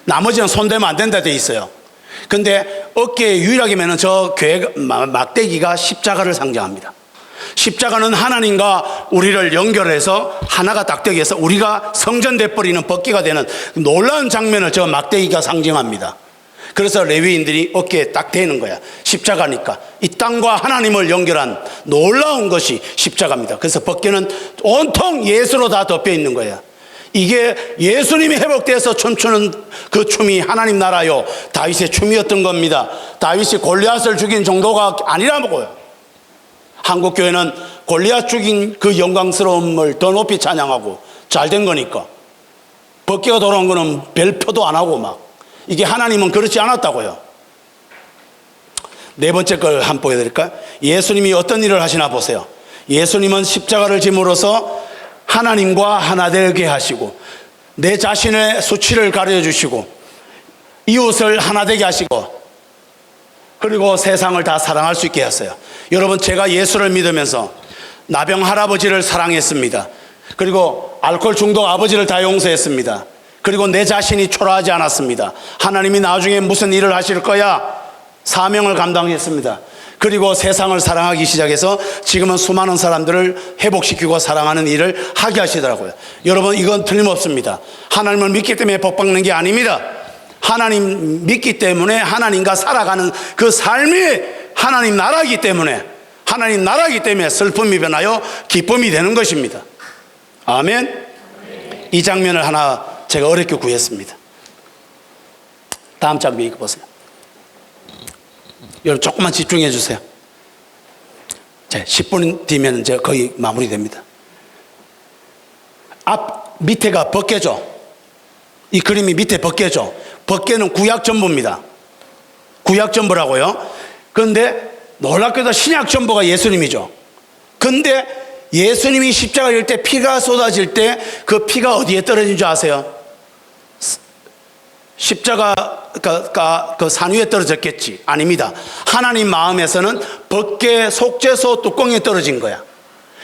나머지는 손대면 안 된다 돼 있어요. 근데 어깨에 유일하게 매는 저 교회 막대기가 십자가를 상징합니다. 십자가는 하나님과 우리를 연결해서 하나가 딱 되게 해서 우리가 성전돼 버리는 벗기가 되는 놀라운 장면을 저 막대기가 상징합니다. 그래서 레위인들이 어깨에 딱 대는 거야. 십자가니까 이 땅과 하나님을 연결한 놀라운 것이 십자가입니다. 그래서 벗개는 온통 예수로 다 덮여 있는 거야. 이게 예수님이 회복돼서 춤추는 그 춤이 하나님 나라요 다윗의 춤이었던 겁니다. 다윗이 골리앗을 죽인 정도가 아니라고요. 한국교회는 골리앗 죽인 그 영광스러움을 더 높이 찬양하고 잘된 거니까, 벗개가 돌아온 거는 별 표도 안 하고 막, 이게 하나님은 그렇지 않았다고요. 네 번째 걸 한번 보여드릴까요? 예수님이 어떤 일을 하시나 보세요. 예수님은 십자가를 짐으로써 하나님과 하나 되게 하시고, 내 자신의 수치를 가려 주시고, 이웃을 하나 되게 하시고, 그리고 세상을 다 사랑할 수 있게 하세요. 여러분, 제가 예수를 믿으면서 나병 할아버지를 사랑했습니다. 그리고 알코올 중독 아버지를 다 용서했습니다. 그리고 내 자신이 초라하지 않았습니다. 하나님이 나중에 무슨 일을 하실 거야 사명을 감당했습니다. 그리고 세상을 사랑하기 시작해서 지금은 수많은 사람들을 회복시키고 사랑하는 일을 하게 하시더라고요. 여러분, 이건 틀림없습니다. 하나님을 믿기 때문에 복받는 게 아닙니다. 하나님 믿기 때문에 하나님과 살아가는 그 삶이 하나님 나라이기 때문에, 하나님 나라이기 때문에 슬픔이 변하여 기쁨이 되는 것입니다. 아멘. 이 장면을 하나 제가 어렵게 구했습니다. 다음 장면 이거 보세요. 여러분 조금만 집중해 주세요. 자, 10분 뒤면 이제 거의 마무리됩니다. 밑에가 벗개죠. 이 그림이 밑에 벗개죠. 벗개는 구약 전부입니다. 구약 전부라고요. 그런데 놀랍게도 신약 전부가 예수님이죠. 근데 예수님이 십자가 질 때 피가 쏟아질 때 그 피가 어디에 떨어진 줄 아세요? 십자가가 그 산 위에 떨어졌겠지? 아닙니다. 하나님 마음에서는 벗개 속죄소 뚜껑에 떨어진 거야.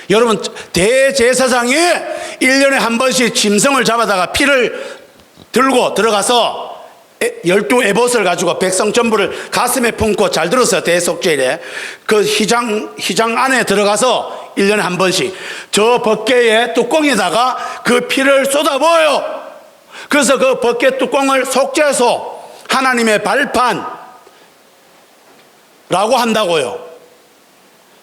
여러분, 대제사장이 1년에 한 번씩 짐승을 잡아다가 피를 들고 들어가서 12에봇을 가지고 백성 전부를 가슴에 품고, 잘 들었어요. 대속죄일에 그 휘장 안에 들어가서 1년에 한 번씩 저 벗개의 뚜껑에다가 그 피를 쏟아부어요. 그래서 그 벗개 뚜껑을 속죄소, 하나님의 발판라고 한다고요.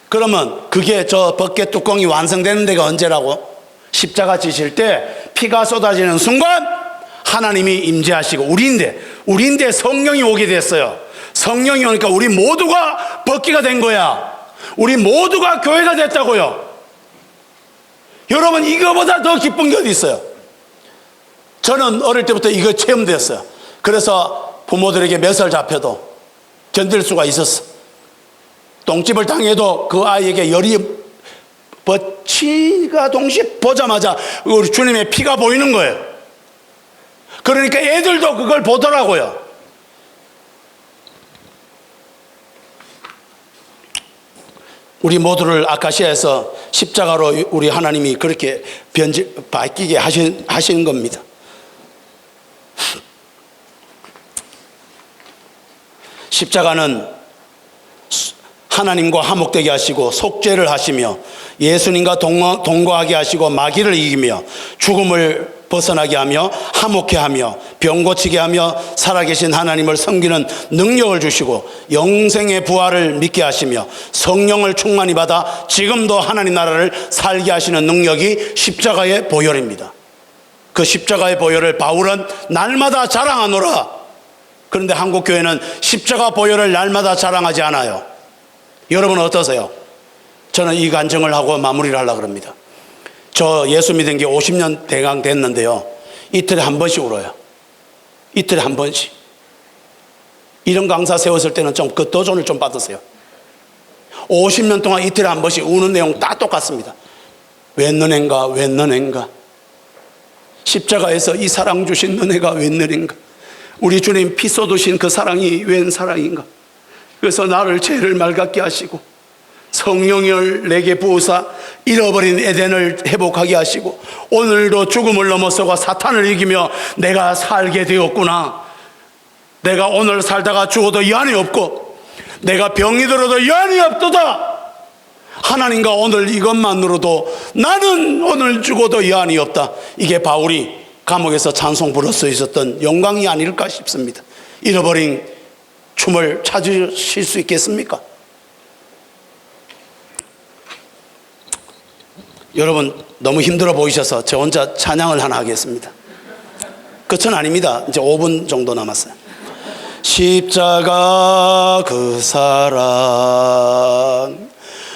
그러면 그게 저 벗개 뚜껑이 완성되는 데가 언제라고? 십자가 지실 때 피가 쏟아지는 순간 하나님이 임재하시고, 우리인데 성령이 오게 됐어요. 성령이 오니까 우리 모두가 벗개가 된 거야. 우리 모두가 교회가 됐다고요. 여러분, 이거보다 더 기쁜 게 어디 있어요? 저는 어릴 때부터 이거 체험됐어요. 그래서 부모들에게 몇 살 잡혀도 견딜 수가 있었어. 똥집을 당해도 그 아이에게 열이 버치가 동시에 보자마자 우리 주님의 피가 보이는 거예요. 그러니까 애들도 그걸 보더라고요. 우리 모두를 아카시아에서 십자가로 우리 하나님이 그렇게 바뀌게 하시는 겁니다. 십자가는 하나님과 화목되게 하시고 속죄를 하시며 예수님과 동거하게 하시고 마귀를 이기며 죽음을 벗어나게 하며 화목케 하며 병 고치게 하며 살아계신 하나님을 섬기는 능력을 주시고 영생의 부활을 믿게 하시며 성령을 충만히 받아 지금도 하나님 나라를 살게 하시는 능력이 십자가의 보혈입니다. 그 십자가의 보혈을 바울은 날마다 자랑하노라. 그런데 한국교회는 십자가 보혈을 날마다 자랑하지 않아요. 여러분 어떠세요? 저는 이 간증을 하고 마무리를 하려고 합니다. 저 예수 믿은 게 50년 대강 됐는데요, 이틀에 한 번씩 울어요. 이틀에 한 번씩. 이런 강사 세웠을 때는 좀 그 도전을 좀 받으세요. 50년 동안 이틀에 한 번씩 우는 내용 다 똑같습니다. 웬 은혜인가, 웬 은혜인가. 십자가에서 이 사랑 주신 은혜가 웬 은혜인가. 우리 주님 피 쏟으신 그 사랑이 웬 사랑인가. 그래서 나를 죄를 맑게 하시고 성령을 내게 부으사 잃어버린 에덴을 회복하게 하시고 오늘도 죽음을 넘어서고 사탄을 이기며 내가 살게 되었구나. 내가 오늘 살다가 죽어도 여한이 없고 내가 병이 들어도 여한이 없도다. 하나님과 오늘 이것만으로도 나는 오늘 죽어도 여한이 없다. 이게 바울이 감옥에서 찬송 부를 수 있었던 영광이 아닐까 싶습니다. 잃어버린 춤을 찾으실 수 있겠습니까? 여러분 너무 힘들어 보이셔서 저 혼자 찬양을 하나 하겠습니다. 끝은 아닙니다. 이제 5분 정도 남았어요. 십자가 그 사랑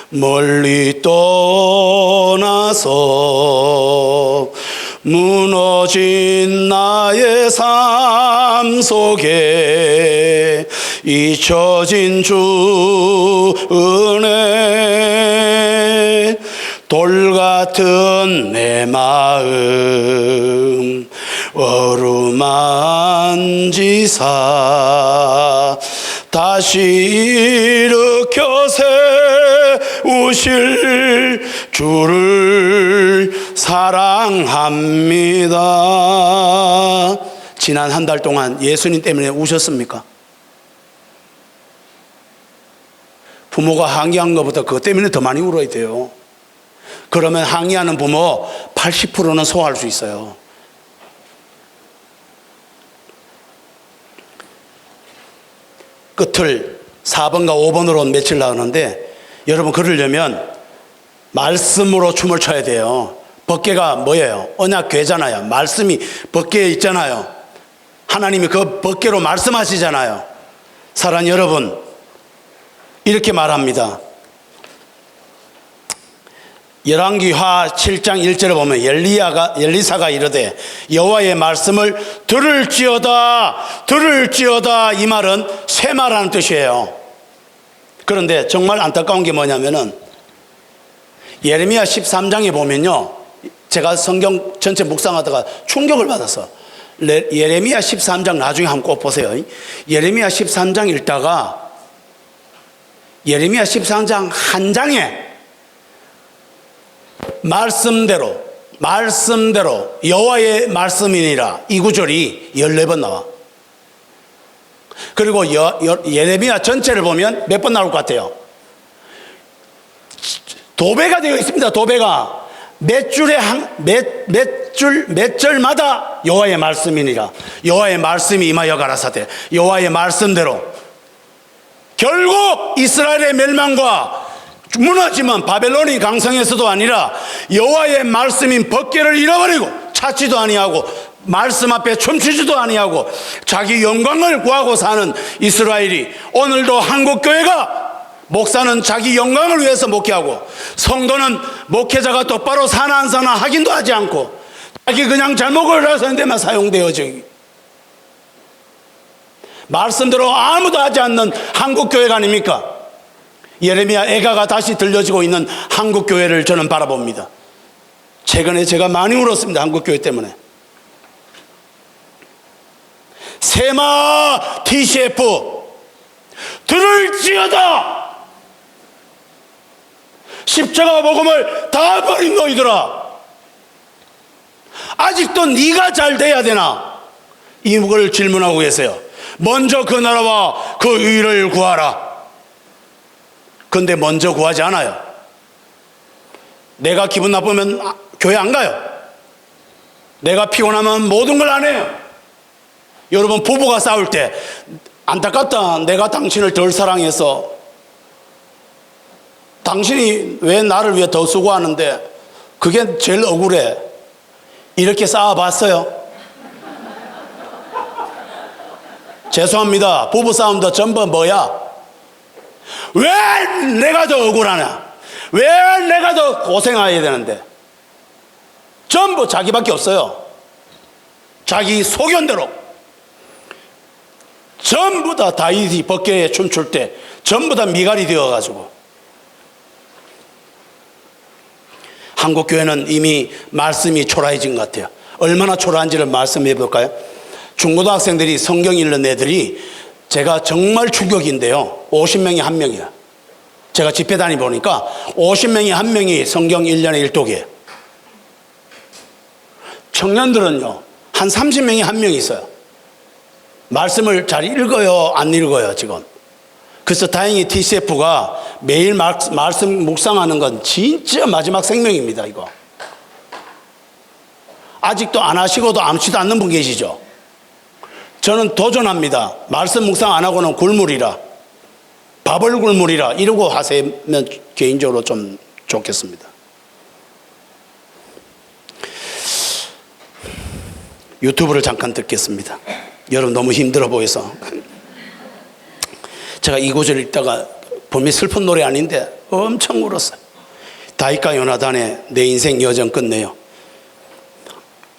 멀리 떠나서 무너진 나의 삶 속에 잊혀진 주 은혜 돌 같은 내 마음 어루만지사 다시 일으켜 세우실 주를 사랑합니다. 지난 한 달 동안 예수님 때문에 우셨습니까? 부모가 항의한 것보다 그것 때문에 더 많이 울어야 돼요. 그러면 항의하는 부모 80%는 소화할 수 있어요. 끝을 4번과 5번으로 며칠 나오는데 여러분 그러려면 말씀으로 춤을 춰야 돼요. 법궤가 뭐예요? 언약궤잖아요. 말씀이 법궤에 있잖아요. 하나님이 그 법궤로 말씀하시잖아요. 사랑하는 여러분 이렇게 말합니다. 열왕기하 7장 1절에 보면 엘리사가 이르되 여호와의 말씀을 들을지어다 이 말은 쇠마라는 뜻이에요. 그런데 정말 안타까운 게 뭐냐면은 예레미야 13장에 보면요, 제가 성경 전체 묵상하다가 충격을 받았어. 예레미야 13장 나중에 한번 꼭 보세요. 예레미야 13장 읽다가 예레미야 13장 한 장에 말씀대로 여호와의 말씀이니라 이 구절이 14번 나와. 그리고 예레미야 전체를 보면 몇 번 나올 것 같아요? 도배가 되어 있습니다. 도배가 몇 절마다 여호와의 말씀이니라. 여호와의 말씀이 임하여 가라사대 여호와의 말씀대로. 결국 이스라엘의 멸망과 무너지면 바벨론이 강성에서도 아니라 여호와의 말씀인 법궤를 잃어버리고 찾지도 아니하고 말씀 앞에 춤추지도 아니하고 자기 영광을 구하고 사는 이스라엘이 오늘도 한국교회가 목사는 자기 영광을 위해서 목회하고 성도는 목회자가 똑바로 사나 안 사나 확인도 하지 않고 자기 그냥 잘못을 해서 데만 사용되어져 말씀대로 아무도 하지 않는 한국교회가 아닙니까? 예레미야 애가가 다시 들려지고 있는 한국교회를 저는 바라봅니다. 최근에 제가 많이 울었습니다. 한국교회 때문에. 세마 TCF 들을지어다 십자가 복음을 다 버린 너희들아 아직도 네가 잘 돼야 되나? 이걸 질문하고 계세요. 먼저 그 나라와 그 의를 구하라. 근데 먼저 구하지 않아요. 내가 기분 나쁘면 교회 안 가요. 내가 피곤하면 모든 걸 안 해요. 여러분 부부가 싸울 때 안타깝다. 내가 당신을 덜 사랑해서 당신이 왜 나를 위해 더 수고하는데 그게 제일 억울해. 이렇게 싸워봤어요? 죄송합니다. 부부싸움도 전부 뭐야? 왜 내가 더 억울하냐? 왜 내가 더 고생해야 되는데? 전부 자기밖에 없어요. 자기 소견대로. 전부 다 다윗이 법궤에 춤출 때 전부 다 미갈이 되어가지고. 한국교회는 이미 말씀이 초라해진 것 같아요. 얼마나 초라한지를 말씀해 볼까요? 중고등학생들이 성경 읽는 애들이 제가 정말 충격인데요. 50명이 한 명이야. 제가 집회 다니보니까 50명이 한 명이 성경 1년에 1독이에요. 청년들은요, 한 30명이 한 명이 있어요. 말씀을 잘 읽어요, 안 읽어요, 지금? 그래서 다행히 TCF가 매일 말씀 묵상하는 건 진짜 마지막 생명입니다, 이거. 아직도 안 하시고도 아무렇지도 않는 분 계시죠? 저는 도전합니다. 말씀 묵상 안 하고는 굴물이라, 밥을 굴물이라 이러고 하시면 개인적으로 좀 좋겠습니다. 유튜브를 잠깐 듣겠습니다. 여러분 너무 힘들어 보여서. 제가 이 구절 읽다가 분명히 슬픈 노래 아닌데 엄청 울었어요. 다윗과 요나단의 내 인생 여정 끝내요.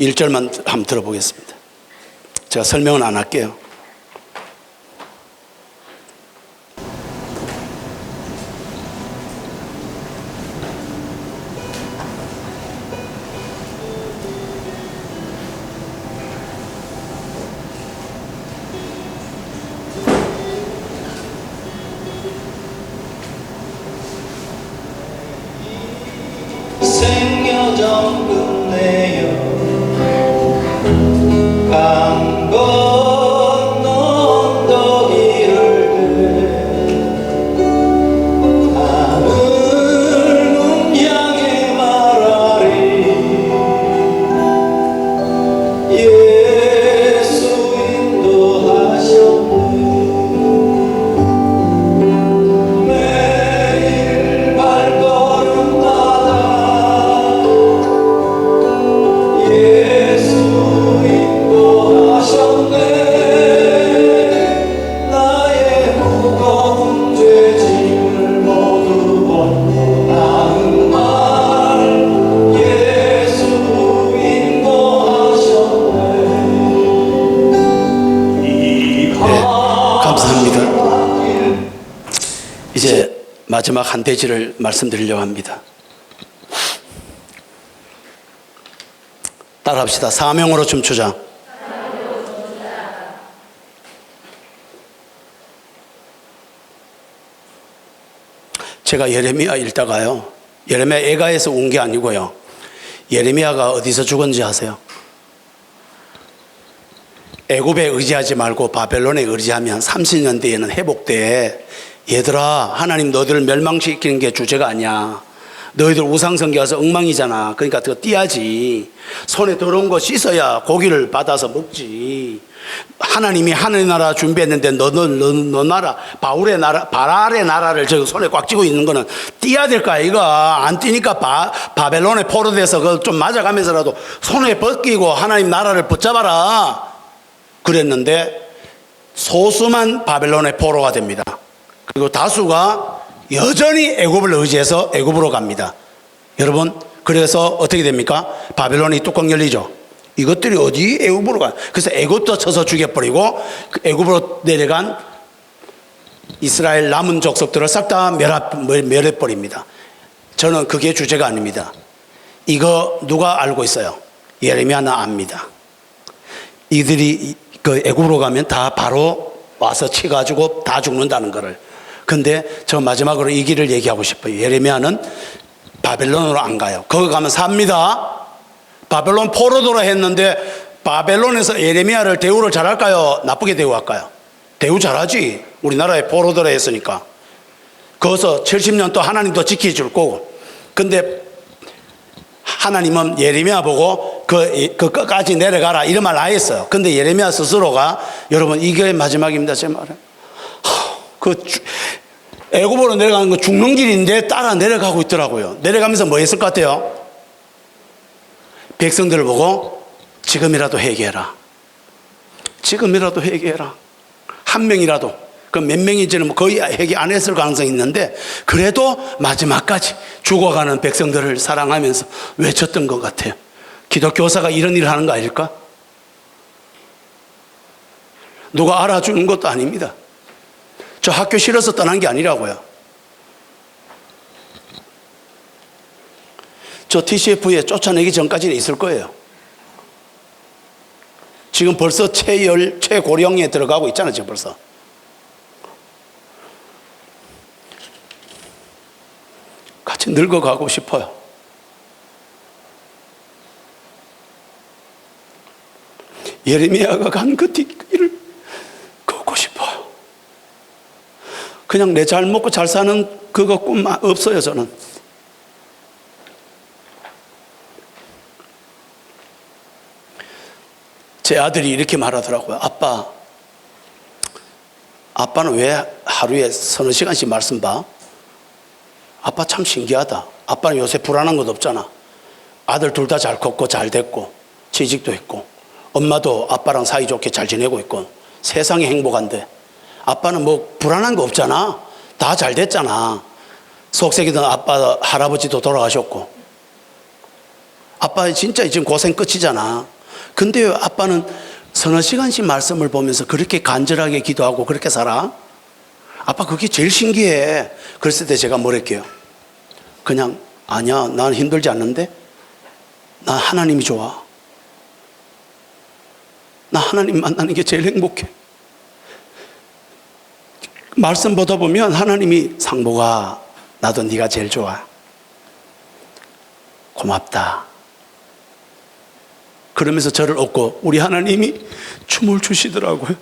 1절만 한번 들어보겠습니다. 제가 설명은 안 할게요. 생여정 끝내요 강 건너 언덕 이를 때 하늘문 향해 말하리 예수 인도하셨네 매일 발걸음마다 예수 인도하셨네 나의 무거운 죄짐을 모두 벗어나는 말 예수 인도하셨네 감사합니다. 이제 마지막 한 대지를 말씀드리려고 합니다. 따라합시다. 사명으로 춤추자. 제가 예레미야 읽다가요, 예레미야 애가에서 운 게 아니고요, 예레미야가 어디서 죽은지 아세요? 애굽에 의지하지 말고 바벨론에 의지하면 30년 뒤에는 회복돼. 얘들아, 하나님 너희들을 멸망시키는 게 주제가 아니야. 너희들 우상숭배해서 엉망이잖아. 그러니까 그거 띄야지. 손에 더러운 거 씻어야 고기를 받아서 먹지. 하나님이 하늘의 나라 준비했는데 너 나라, 바알의 나라를 저 손에 꽉 쥐고 있는 거는 띄야 될 거야. 이거 안 띄니까 바벨론에 포로돼서 그걸 좀 맞아가면서라도 손에 벗기고 하나님 나라를 붙잡아라 그랬는데 소수만 바벨론의 포로가 됩니다. 그리고 다수가 여전히 애굽을 의지해서 애굽으로 갑니다. 여러분, 그래서 어떻게 됩니까? 바벨론이 뚜껑 열리죠. 이것들이 어디 애굽으로 가? 그래서 애굽도 쳐서 죽여버리고 애굽으로 내려간 이스라엘 남은 족속들을 싹 다 멸해버립니다. 저는 그게 주제가 아닙니다. 이거 누가 알고 있어요? 예레미야는 압니다. 이들이 그 애굽으로 가면 다 바로 와서 치가지고 다 죽는다는 거를. 근데 저 마지막으로 이 길을 얘기하고 싶어요. 예레미야는 바벨론으로 안 가요. 거기 가면 삽니다. 바벨론 포로도라 했는데 바벨론에서 예레미야를 대우를 잘할까요? 나쁘게 대우할까요? 대우 잘하지. 우리나라에 포로도라 했으니까. 거기서 70년 또 하나님도 지켜줄 거고. 근데 하나님은 예레미야 보고 그 끝까지 내려가라 이런 말 안 했어요. 근데 예레미야 스스로가, 여러분 이게 마지막입니다. 제 말은. 애굽으로 내려가는 거 죽는 길인데 따라 내려가고 있더라고요. 내려가면서 뭐 했을 것 같아요? 백성들을 보고 지금이라도 회개해라. 지금이라도 회개해라. 한 명이라도. 그 몇 명인지는 거의 회개 안 했을 가능성이 있는데 그래도 마지막까지 죽어가는 백성들을 사랑하면서 외쳤던 것 같아요. 기독교사가 이런 일을 하는 거 아닐까? 누가 알아주는 것도 아닙니다. 저 학교 싫어서 떠난 게 아니라고요. 저 TCF에 쫓아내기 전까지는 있을 거예요. 지금 벌써 최고령에 들어가고 있잖아요. 지금 벌써. 같이 늙어가고 싶어요. 예레미야가 간 그 뒷길을 그냥 내 잘 먹고 잘 사는 그거 꿈 없어요, 저는. 제 아들이 이렇게 말하더라고요. 아빠는 왜 하루에 서너 시간씩 말씀 봐? 아빠 참 신기하다. 아빠는 요새 불안한 것 없잖아. 아들 둘 다 잘 컸고 잘 됐고 취직도 했고 엄마도 아빠랑 사이좋게 잘 지내고 있고 세상이 행복한데 아빠는 뭐 불안한 거 없잖아. 다 잘 됐잖아. 속색이던 아빠 할아버지도 돌아가셨고 아빠 진짜 지금 고생 끝이잖아. 근데 왜 아빠는 서너 시간씩 말씀을 보면서 그렇게 간절하게 기도하고 그렇게 살아? 아빠 그게 제일 신기해. 그랬을 때 제가 뭐랄게요? 그냥 아니야, 난 힘들지 않는데 난 하나님이 좋아. 나 하나님 만나는 게 제일 행복해. 말씀 보다 보면 하나님이 상보가 나도 네가 제일 좋아. 고맙다. 그러면서 저를 업고 우리 하나님이 춤을 추시더라고요.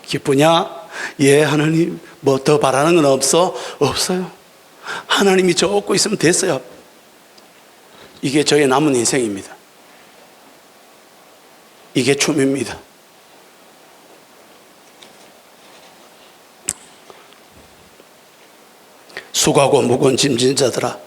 기쁘냐? 예, 하나님. 뭐 더 바라는 건 없어? 없어요. 하나님이 저 업고 있으면 됐어요. 이게 저의 남은 인생입니다. 이게 춤입니다. 수고하고 무거운 짐진 자들아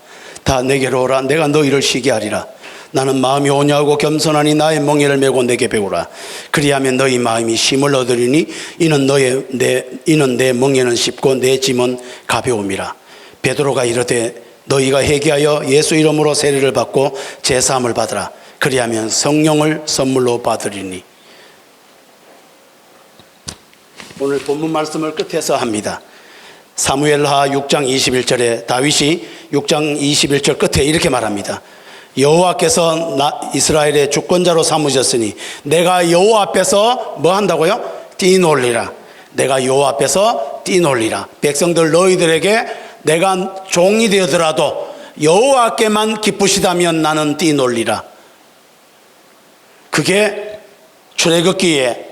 다 내게로 오라. 내가 너희를 쉬게 하리라. 나는 마음이 온유하고 겸손하니 나의 멍에를 메고 내게 배우라. 그리하면 너희 마음이 쉼을 얻으리니 이는 내 멍에는 쉽고 내 짐은 가벼움이라. 베드로가 이르되 너희가 회개하여 예수 이름으로 세례를 받고 제사함을 받으라. 그리하면 성령을 선물로 받으리니. 오늘 본문 말씀을 끝에서 합니다. 사무엘하 6장 21절에 다윗이 6장 21절 끝에 이렇게 말합니다. 여호와께서 이스라엘의 주권자로 삼으셨으니 내가 여호와 앞에서 뭐 한다고요? 뛰놀리라. 내가 여호와 앞에서 뛰놀리라. 백성들 너희들에게 내가 종이 되어더라도 여호와께만 기쁘시다면 나는 뛰놀리라. 그게 출애굽기에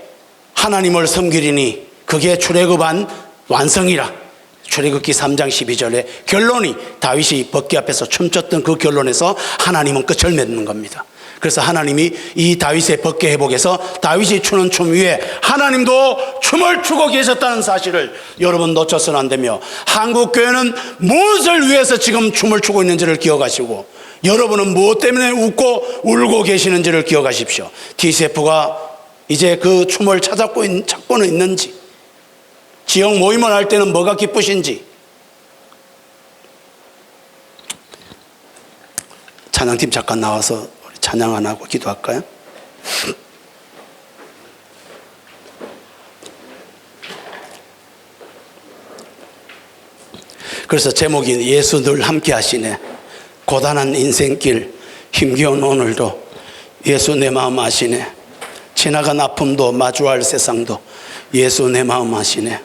하나님을 섬기리니 그게 출애굽한 완성이라. 출애굽기 3장 12절에 결론이 다윗이 벗기 앞에서 춤췄던 그 결론에서 하나님은 끝을 맺는 겁니다. 그래서 하나님이 이 다윗의 벗기 회복에서 다윗이 추는 춤 위에 하나님도 춤을 추고 계셨다는 사실을 여러분 놓쳐서는 안 되며 한국교회는 무엇을 위해서 지금 춤을 추고 있는지를 기억하시고 여러분은 무엇 때문에 웃고 울고 계시는지를 기억하십시오. TCF가 이제 그 춤을 찾고는 있는지, 지역 모임을 할 때는 뭐가 기쁘신지. 찬양팀 잠깐 나와서 우리 찬양 안 하고 기도할까요? 그래서 제목이 예수 늘 함께 하시네. 고단한 인생길 힘겨운 오늘도 예수 내 마음 아시네. 지나간 아픔도 마주할 세상도 예수 내 마음 아시네.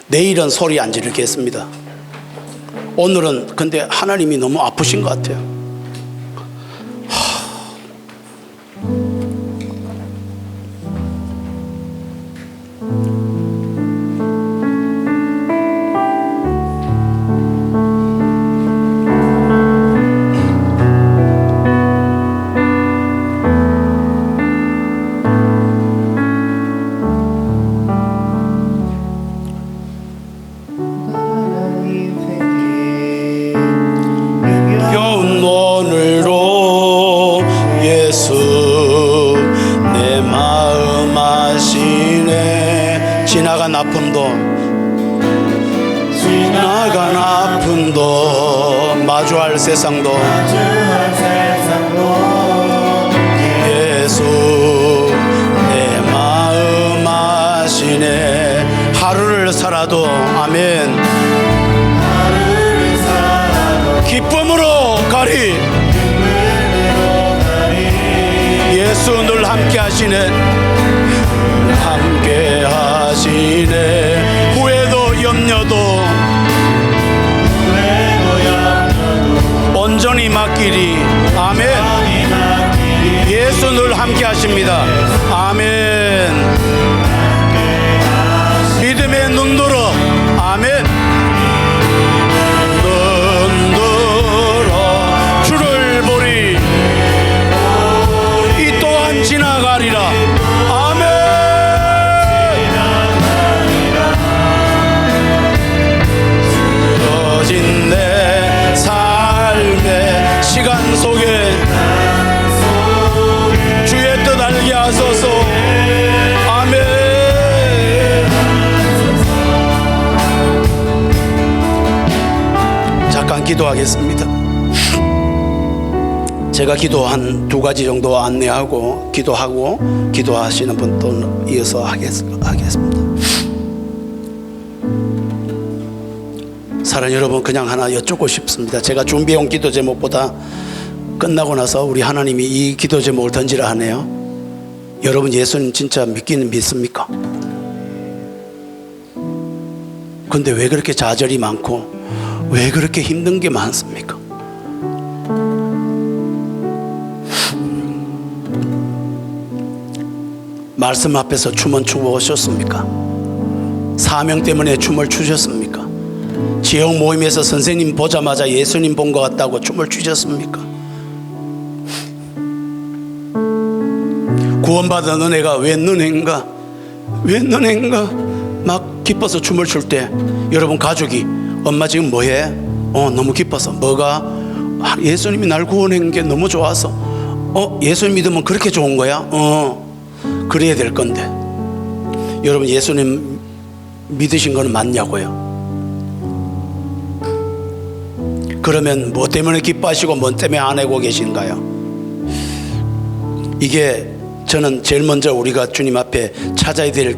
내일은 소리 안 지르겠습니다. 오늘은 근데 하나님이 너무 아프신 것 같아요. 마주할 세상도 예수 내 마음 아시네. 하루를 살아도 아멘 기쁨으로 가리. 예수 늘 함께 하시네. 함께 하시네. 후회도 염려도 온전히 맡기리. 아멘. 예수 늘 함께 하십니다. 아멘. 믿음의 눈 들어 기도하겠습니다. 제가 기도한 두 가지 정도 안내하고 기도하시는 분 또 이어서 하겠습니다. 사랑하는 여러분, 그냥 하나 여쭙고 싶습니다. 제가 준비해온 기도 제목보다 끝나고 나서 우리 하나님이 이 기도 제목을 던지라 하네요. 여러분, 예수님 진짜 믿기는 믿습니까? 근데 왜 그렇게 좌절이 많고 왜 그렇게 힘든 게 많습니까? 말씀 앞에서 춤은 추셨습니까? 사명 때문에 춤을 추셨습니까? 지역 모임에서 선생님 보자마자 예수님 본 것 같다고 춤을 추셨습니까? 구원받은 은혜가 웬 은혜인가? 웬 은혜인가? 막 기뻐서 춤을 출 때 여러분 가족이 엄마 지금 뭐해? 너무 기뻐서. 뭐가? 예수님이 날 구원한 게 너무 좋아서. 예수님 믿으면 그렇게 좋은 거야? 그래야 될 건데. 여러분, 예수님 믿으신 거는 맞냐고요? 그러면 뭐 때문에 기뻐하시고 뭐 때문에 안 하고 계신가요? 이게 저는 제일 먼저 우리가 주님 앞에 찾아야 될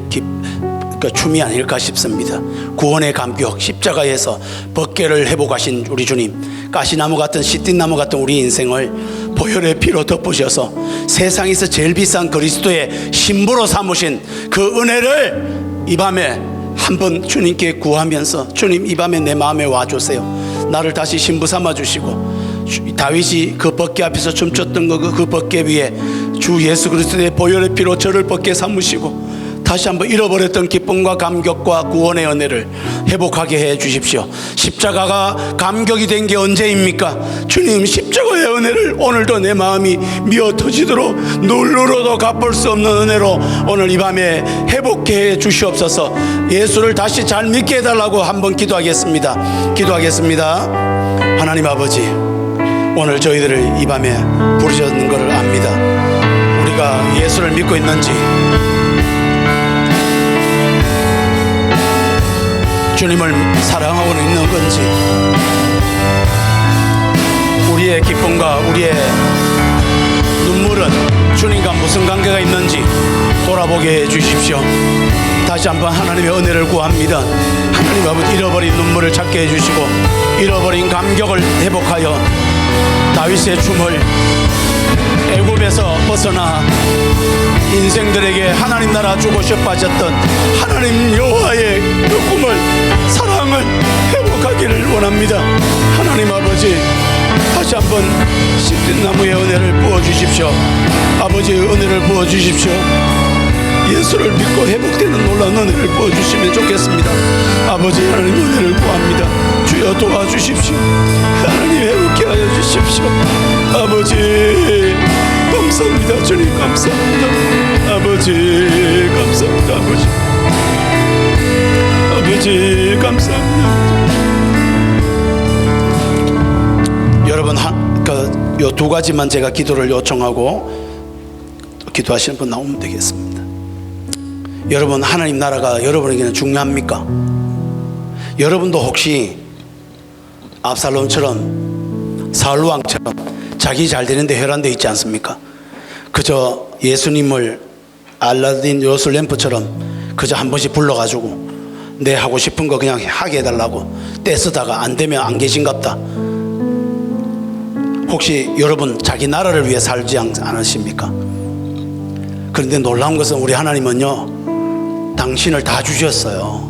춤이 아닐까 싶습니다. 구원의 감격, 십자가에서 벗개를 회복하신 우리 주님, 가시나무 같은 시띠나무 같은 우리 인생을 보혈의 피로 덮으셔서 세상에서 제일 비싼 그리스도의 신부로 삼으신 그 은혜를 이 밤에 한번 주님께 구하면서, 주님 이 밤에 내 마음에 와주세요. 나를 다시 신부 삼아주시고, 다윗이 그 벗개 앞에서 춤췄던 그 벗개 위에 주 예수 그리스도의 보혈의 피로 저를 벗개 삼으시고 다시 한번 잃어버렸던 기쁨과 감격과 구원의 은혜를 회복하게 해 주십시오. 십자가가 감격이 된 게 언제입니까? 주님, 십자가의 은혜를 오늘도 내 마음이 미어 터지도록 눈으로도 갚을 수 없는 은혜로 오늘 이 밤에 회복해 주시옵소서. 예수를 다시 잘 믿게 해달라고 한번 기도하겠습니다. 하나님 아버지, 오늘 저희들을 이 밤에 부르셨는 것을 압니다. 우리가 예수를 믿고 있는지, 주님을 사랑하고 있는 건지, 우리의 기쁨과 우리의 눈물은 주님과 무슨 관계가 있는지 돌아보게 해 주십시오. 다시 한번 하나님의 은혜를 구합니다. 하나님 아버지, 잃어버린 눈물을 찾게 해주시고 잃어버린 감격을 회복하여 다윗의 춤을 애굽에서 벗어나 인생들에게 하나님 나라 주고 싶어하셨던 하나님 여호와의 그 꿈을, 사랑을 회복하기를 원합니다. 하나님 아버지, 다시 한번 시든나무의 은혜를 부어주십시오. 아버지의 은혜를 부어주십시오. 예수를 믿고 회복되는 놀라운 은혜를 부어주시면 좋겠습니다. 아버지, 하나님 은혜를 구합니다. 주여 도와주십시오. 하나님 회복케 하여 주십시오. 아버지 감사합니다. 주님 감사합니다. 아버지 감사합니다. 아버지 감사합니다. 여러분, 요 두 가지만 제가 기도를 요청하고 기도하시는 분 나오면 되겠습니다. 여러분, 하나님 나라가 여러분에게는 중요합니까? 여러분도 혹시 압살롬처럼, 사울왕처럼 자기 잘 되는데 혈안돼 있지 않습니까? 그저 예수님을 알라딘 요술램프처럼 그저 한 번씩 불러가지고 내 하고 싶은 거 그냥 하게 해달라고 떼쓰다가 안 되면 안 계신갑다. 혹시 여러분 자기 나라를 위해 살지 않으십니까? 그런데 놀라운 것은 우리 하나님은요, 당신을 다 주셨어요.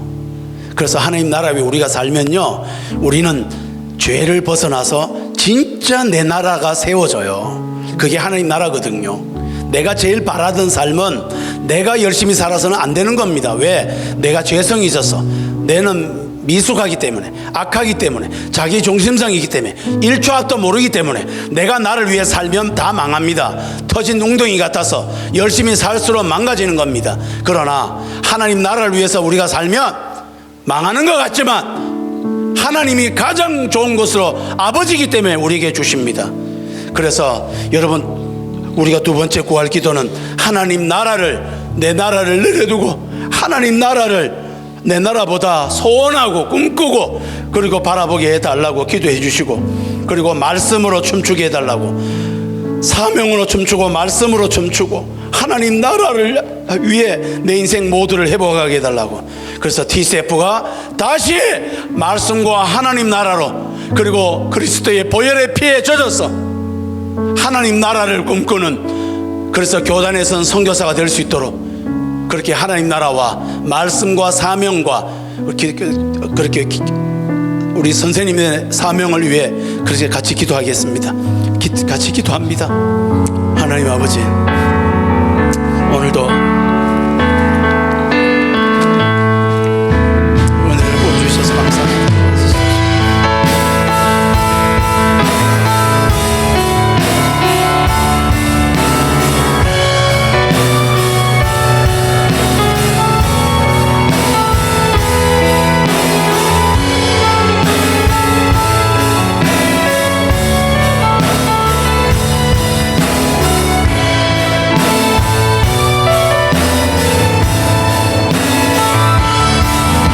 그래서 하나님 나라 위에 우리가 살면요, 우리는 죄를 벗어나서 진짜 내 나라가 세워져요. 그게 하나님 나라거든요. 내가 제일 바라던 삶은 내가 열심히 살아서는 안 되는 겁니다. 왜? 내가 죄성이 있어서, 내는 미숙하기 때문에, 악하기 때문에, 자기 중심성이기 때문에, 1초 앞도 모르기 때문에 내가 나를 위해 살면 다 망합니다. 터진 웅덩이 같아서 열심히 살수록 망가지는 겁니다. 그러나 하나님 나라를 위해서 우리가 살면 망하는 것 같지만 하나님이 가장 좋은 것으로 아버지이기 때문에 우리에게 주십니다. 그래서 여러분, 우리가 두 번째 구할 기도는 하나님 나라를, 내 나라를 내려두고 하나님 나라를 내 나라보다 소원하고 꿈꾸고 그리고 바라보게 해달라고 기도해 주시고, 그리고 말씀으로 춤추게 해달라고, 사명으로 춤추고 말씀으로 춤추고 하나님 나라를 위해 내 인생 모두를 회복하게 해달라고. 그래서 TCF가 다시 말씀과 하나님 나라로, 그리고 그리스도의 보혈의 피에 젖어서 하나님 나라를 꿈꾸는, 그래서 교단에서는 선교사가 될 수 있도록 그렇게 하나님 나라와 말씀과 사명과 그렇게 우리 선생님의 사명을 위해 그렇게 같이 기도하겠습니다. 같이 기도합니다. 하나님 아버지,